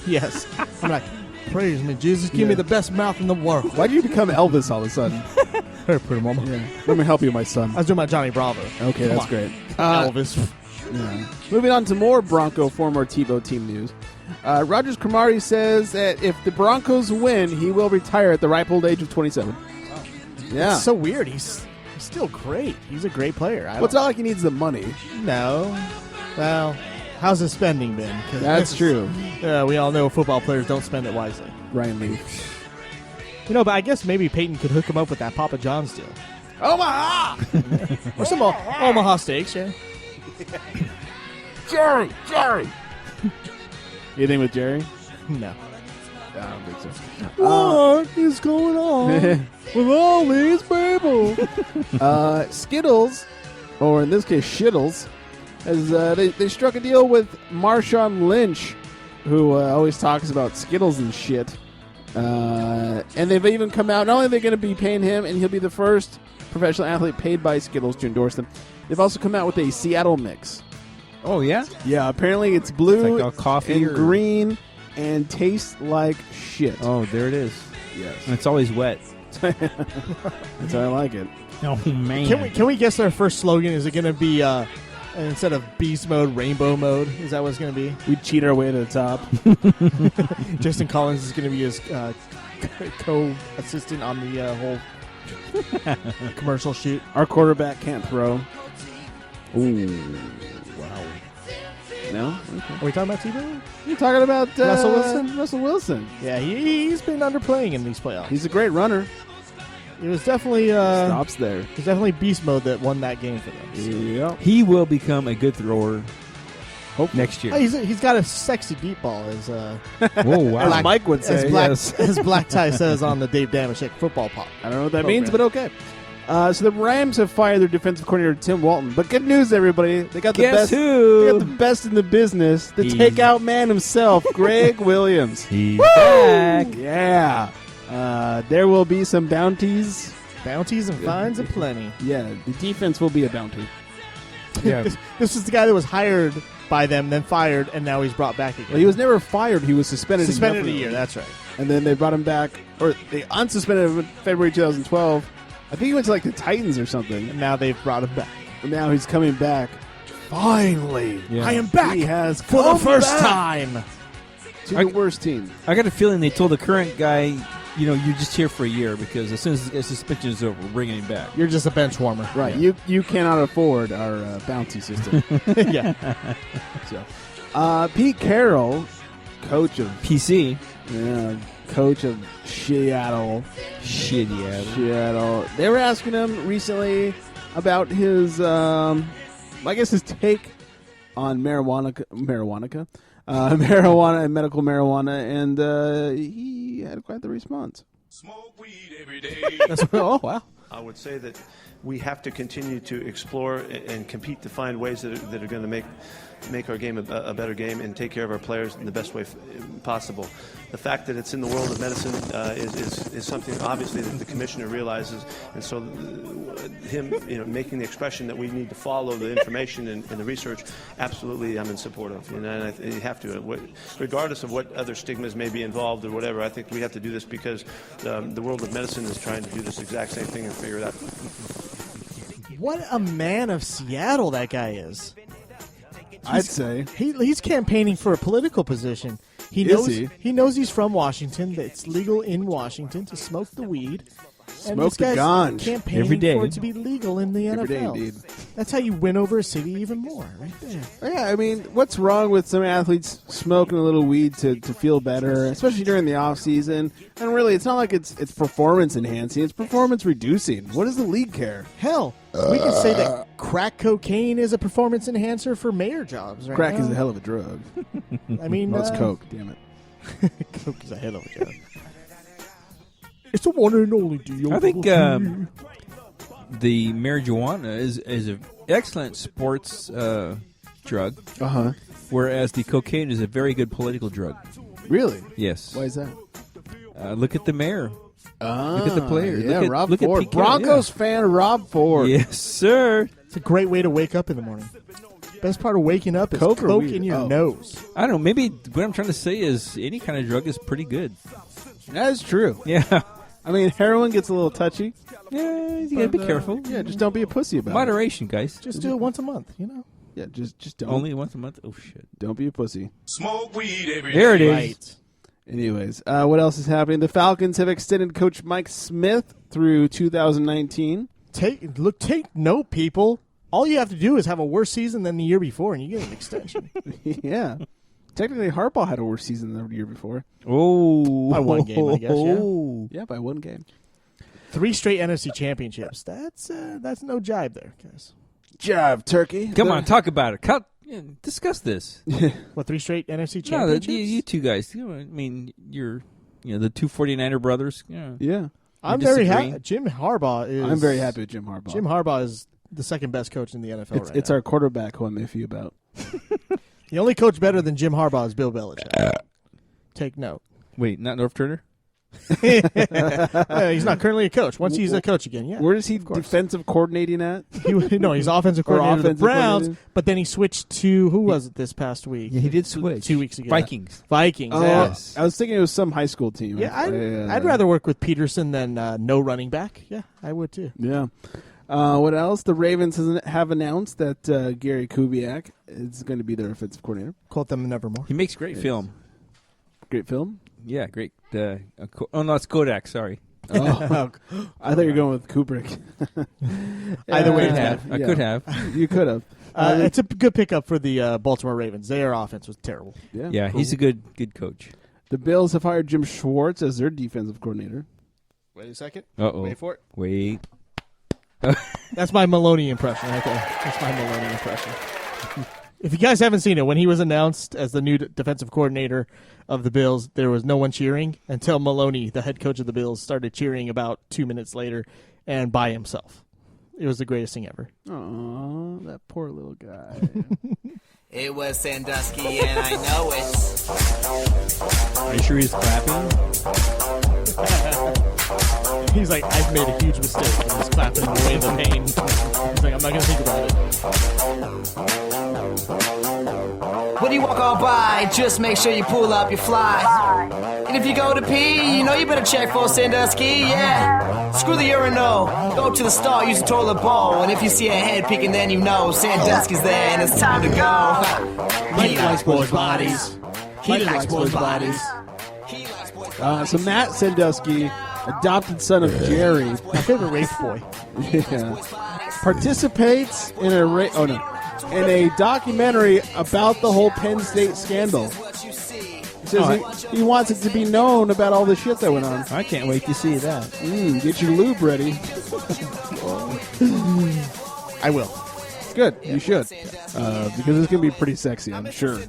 Yes. I'm like, praise me, Jesus, give me the best mouth in the world. Why did you become Elvis all of a sudden? Hey, pretty mama. Yeah. Let me help you, my son. I was doing my Johnny Bravo. Okay, Come that's on. great. Elvis. Yeah. Moving on to more Bronco former Tebow team news. Rogers Cromartie says that if the Broncos win, he will retire at the ripe old age of 27. Wow. Yeah. It's so weird. He's still great. He's a great player. Well, it's not like he needs the money. No. Well, how's his spending been? That's true. We all know football players don't spend it wisely. Ryan Leaf. But I guess maybe Peyton could hook him up with that Papa John's deal. Omaha! Or some Omaha steaks, yeah. Jerry! Anything with Jerry? No. I don't think so. What is going on with all these people? Skittles, or in this case Shittles, as they struck a deal with Marshawn Lynch, who always talks about Skittles and shit. And they've even come out, not only are they going to be paying him, and he'll be the first professional athlete paid by Skittles to endorse them, they've also come out with a Seattle mix. Oh, yeah? Yeah, apparently it's blue It's like a coffee and green and tastes like shit. Oh, there it is. Yes. And it's always wet. That's how I like it. Oh, man. Can we guess our first slogan? Is it going to be And instead of beast mode, rainbow mode. Is that what it's going to be? We'd cheat our way to the top. Justin Collins is going to be his co-assistant on the whole commercial shoot. Our quarterback can't throw. Ooh, wow. No? Okay. Are we talking about T-Bone? You're talking about Russell Wilson? Russell Wilson. Yeah, he's been underplaying in these playoffs. He's a great runner. It was definitely stops there. It was definitely beast mode that won that game for them. So. Yep. He will become a good thrower. Hope next year. Oh, he's got a sexy deep ball, as whoa, wow. as Mike would say. As Black Tie says on the Dave Damashek football pop. I don't know what that means, but okay. So the Rams have fired their defensive coordinator Tim Walton. But good news, everybody! They got the best. Who? They got the best in the business. The takeout man himself, Greg Williams. He's back. Yeah. There will be some bounties. Bounties and fines aplenty. Yeah, the defense will be a bounty. Yeah. This is the guy that was hired by them, then fired, and now he's brought back again. Well, he was never fired. He was suspended. Suspended a year. That's right. And then they brought him back, or they unsuspended him in February 2012. I think he went to like the Titans or something. And now they've brought him back. And now he's coming back. Finally, Yeah. I am back. He has for the come first back time to the worst team. I got a feeling they told the current guy, you're just here for a year because as soon as the suspension is over, we're bringing him back. You're just a bench warmer. Right. Yeah. You cannot afford our bounty system. Yeah. So, Pete Carroll, coach of PC. Yeah, coach of Seattle. Seattle. They were asking him recently about his, I guess his take on marijuana and medical marijuana, and he had quite the response. Smoke weed every day. Oh, wow. I would say that we have to continue to explore and compete to find ways that are going to make our game a better game and take care of our players in the best way possible. The fact that it's in the world of medicine is something obviously that the commissioner realizes, and so him making the expression that we need to follow the information and the research, absolutely I'm in support of. And you have to, regardless of what other stigmas may be involved or whatever. I think we have to do this because the world of medicine is trying to do this exact same thing and figure it out. What a man of Seattle that guy is. I'd say he's campaigning for a political position. He knows he's from Washington. That it's legal in Washington to smoke the weed. Smoke the ganj campaigning every day for it to be legal in the NFL. Every day, indeed. That's how you win over a city even more, right there. Yeah, I mean, what's wrong with some athletes smoking a little weed to feel better, especially during the off season? And really, it's not like it's performance enhancing; it's performance reducing. What does the league care? Hell, we can say that crack cocaine is a performance enhancer for mayor jobs. Right Crack now. is a hell of a drug. I mean, well, it's coke. Damn it, coke is a hell of a drug. It's the one and only deal. I think the marijuana is an excellent sports drug. Uh-huh. Whereas the cocaine is a very good political drug. Really? Yes. Why is that? Look at the mayor. Look at the players. Yeah, look Rob at Ford. Pete Carroll, Broncos fan Rob Ford. Yes, sir. It's a great way to wake up in the morning. Best part of waking up is Coke coke in your nose. I don't know. Maybe what I'm trying to say is any kind of drug is pretty good. That is true. Yeah. I mean, heroin gets a little touchy. Yeah, you gotta be careful. Yeah, just don't be a pussy about Moderation, guys. Just do it once a month, Yeah, just don't. Only once a month? Oh, shit. Don't be a pussy. Smoke weed every day. There it is. Right. Anyways, what else is happening? The Falcons have extended Coach Mike Smith through 2019. Take note, people. All you have to do is have a worse season than the year before, and you get an extension. Yeah. Technically, Harbaugh had a worse season than the year before. Oh. By one game, I guess, yeah. Yeah, by one game. 3 straight NFC championships. That's no jibe there, guys. Jive, turkey. Come on, talk about it. Discuss this. What, 3 straight NFC No, championships? you two guys. I mean, you're the two 49er brothers. Yeah. I'm very happy. Jim Harbaugh is... I'm very happy with Jim Harbaugh. Jim Harbaugh is the second best coach in the NFL It's now. our quarterback who I'm iffy about. The only coach better than Jim Harbaugh is Bill Belichick. Take note. Wait, not North Turner? He's not currently a coach. Once he's a coach again, yeah. Where is he defensive coordinating at? He's offensive coordinator of the offensive Browns, coordinator? but then he switched to, who was it this past week? Yeah, he did switch. 2 weeks ago. Vikings. Oh, Yes. I was thinking it was some high school team. Yeah, I'd rather work with Peterson than no running back. Yeah, I would too. Yeah. What else? The Ravens have announced that Gary Kubiak is going to be their offensive coordinator. Quote them nevermore. He makes great film. Great film? Yeah, great. No, it's Kodak. Sorry. Oh, I thought you were going with Kubrick. Either way, I could have. You could have. It's a good pickup for the Baltimore Ravens. Their offense was terrible. Yeah, he's a good coach. The Bills have hired Jim Schwartz as their defensive coordinator. Wait a second. Uh-oh. Wait for it. Wait. That's my Maloney impression right there. That's my Maloney impression. If you guys haven't seen it, when he was announced as the new defensive coordinator of the Bills, there was no one cheering until Maloney, the head coach of the Bills, started cheering about 2 minutes later and by himself. It was the greatest thing ever. Oh, that poor little guy. It was Sandusky, and I know it. Are you sure he's clapping? He's like, I've made a huge mistake. And he's clapping away the pain. He's like, I'm not going to think about it. When you walk on by, just make sure you pull up your fly. And if you go to pee, you know you better check for Sandusky, yeah. Screw the urinal, go to the stall, use a toilet bowl. And if you see a head peeking, then you know Sandusky's there and it's time to go. He likes boys' bodies. He likes boys' bodies. So Matt Sandusky, adopted son of Jerry, my favorite race boy, participates in a documentary about the whole Penn State scandal. He says he wants it to be known about all the shit that went on. I can't wait to see that. Get your lube ready. I will. Good, you should. Because it's going to be pretty sexy, I'm sure.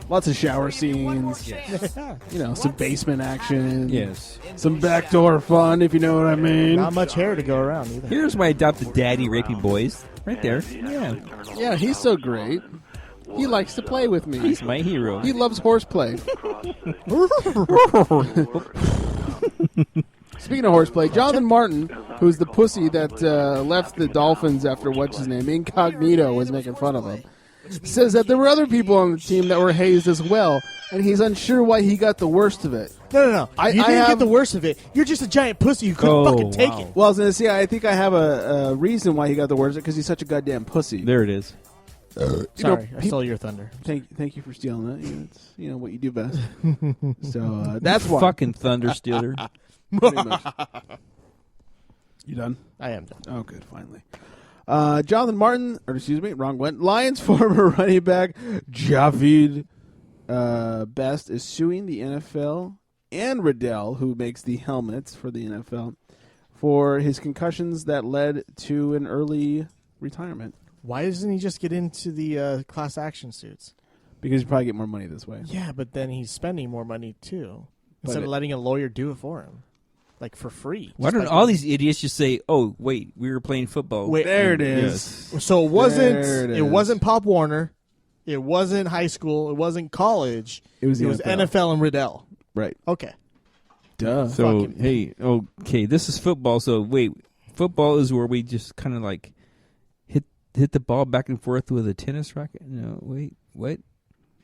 Lots of shower scenes. Some basement action. Yes. Some backdoor fun, if you know what I mean. Not much hair to go around either. Here's my adopted daddy raping boys. Right there. Yeah. Yeah, he's so great. He likes to play with me. He's my hero. He loves horseplay. Speaking of horseplay, Jonathan Martin, who's the pussy that left the Dolphins after what's his name, Incognito, was making fun of him, says that there were other people on the team that were hazed as well, and he's unsure why he got the worst of it. No. You didn't get the worst of it. You're just a giant pussy who couldn't fucking take it. Well, I was going to say, I think I have a reason why he got the worst of it, because he's such a goddamn pussy. There it is. Sorry, I stole your thunder. Thank you for stealing that. It's what you do best. So that's why. Fucking thunder stealer. Pretty much. You done? I am done. Oh, good. Finally. Jonathan Martin, wrong one. Lions former running back Javid Best is suing the NFL and Riddell, who makes the helmets for the NFL, for his concussions that led to an early retirement. Why doesn't he just get into the class action suits? Because you probably get more money this way. Yeah, but then he's spending more money too, instead of letting a lawyer do it for him. Like for free. Why don't all these idiots just say, "Oh, wait, we were playing football"? Wait, there it is. Yes. So it wasn't Pop Warner, it wasn't high school, it wasn't college. It was NFL and Riddell. Right. Okay. Duh. So okay, this is football. So wait, football is where we just kind of like hit the ball back and forth with a tennis racket. No, wait, what?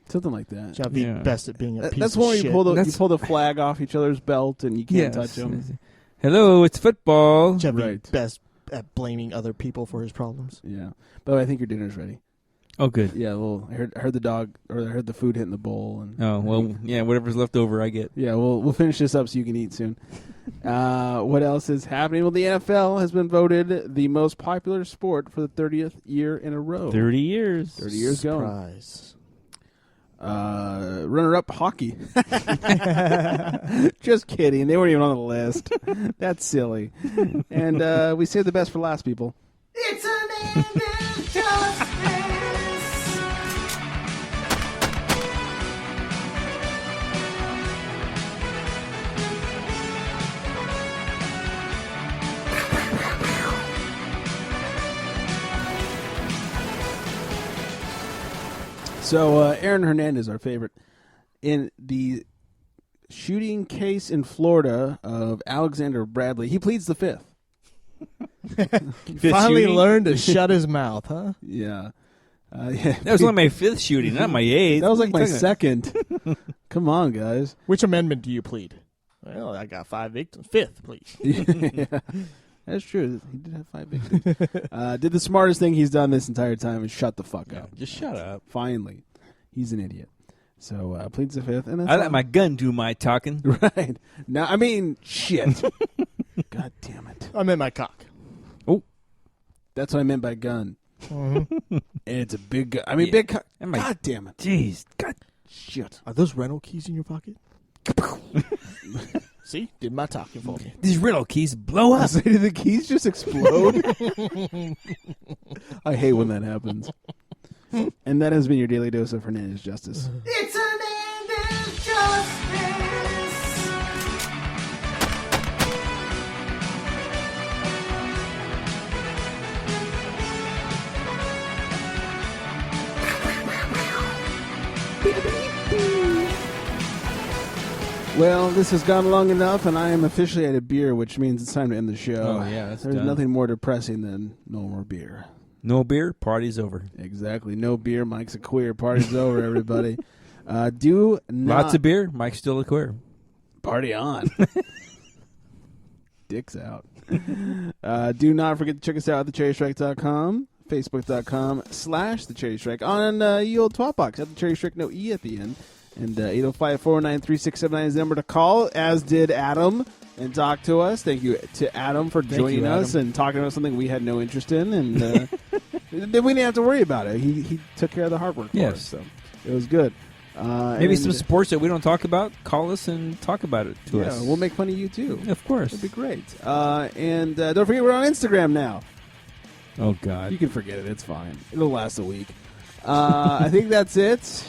Something like that. Javid Best at being a piece That's of when shit. you pull the flag off each other's belt and you can't touch them. Hello, it's football. Javid Best at blaming other people for his problems. Yeah, but I think your dinner's ready. Oh, good. Yeah, well, I heard the dog, or I heard the food hitting the bowl. And whatever's left over, I get. Yeah, we'll finish this up so you can eat soon. What else is happening? Well, the NFL has been voted the most popular sport for the 30th year in a row. 30 years. 30 years going. Surprise. Runner-up hockey. Just kidding. They weren't even on the list. That's silly. And we saved the best for last, people. It's an end of justice. So Aaron Hernandez, our favorite, in the shooting case in Florida of Alexander Bradley, he pleads the fifth. Finally learned to shut his mouth, huh? Yeah. That was only my fifth shooting, not my eighth. That was like my second. Come on, guys. Which amendment do you plead? Well, I got 5 victims. Fifth, please. Yeah. That's true. He did have 5 victims. Did the smartest thing he's done this entire time and shut the fuck up. Just shut up. Finally. He's an idiot. So pleads the fifth. And that's I let my gun do my talking. Right. Now, I mean, shit. God damn it. I meant my cock. Oh. That's what I meant by gun. Mm-hmm. And it's a big gun. I mean, big cock. God damn it. Jeez. God. Shit. Are those rental keys in your pocket? See? Did my talking for me. These rental keys blow up. Did the keys just explode? I hate when that happens. And that has been your daily dose of Hernandez Justice. It's Hernandez Justice. Well, this has gone long enough, and I am officially out of beer, which means it's time to end the show. Oh, yeah, that's There's done. nothing more depressing than no more beer. No beer, party's over. Exactly. No beer, Mike's a queer. Party's over, everybody. Do not... Lots of beer, Mike's still a queer. Party on. Dicks out. Do not forget to check us out at thecherrystrike.com, facebook.com/thecherrystrike, on ye old twat box at the Cherry Strike, no E at the end. And 805-409-3679 is the number to call, as did Adam, and talk to us. Thank you to Adam for joining us and talking about something we had no interest in. And then we didn't have to worry about it. He took care of the hard work for us, so it was good. Maybe some sports that we don't talk about, call us and talk about it to us. We'll make fun of you, too. Of course. It'd be great. And don't forget, we're on Instagram now. Oh, God. You can forget it. It's fine. It'll last a week. I think that's it.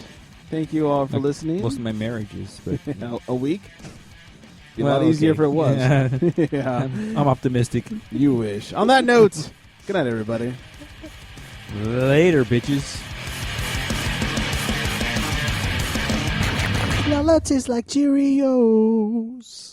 Thank you all for listening. Most of my marriages, but a week. Be a lot easier if it was. Yeah. I'm optimistic. You wish. On that note, good night, everybody. Later, bitches. Now that tastes like Cheerios.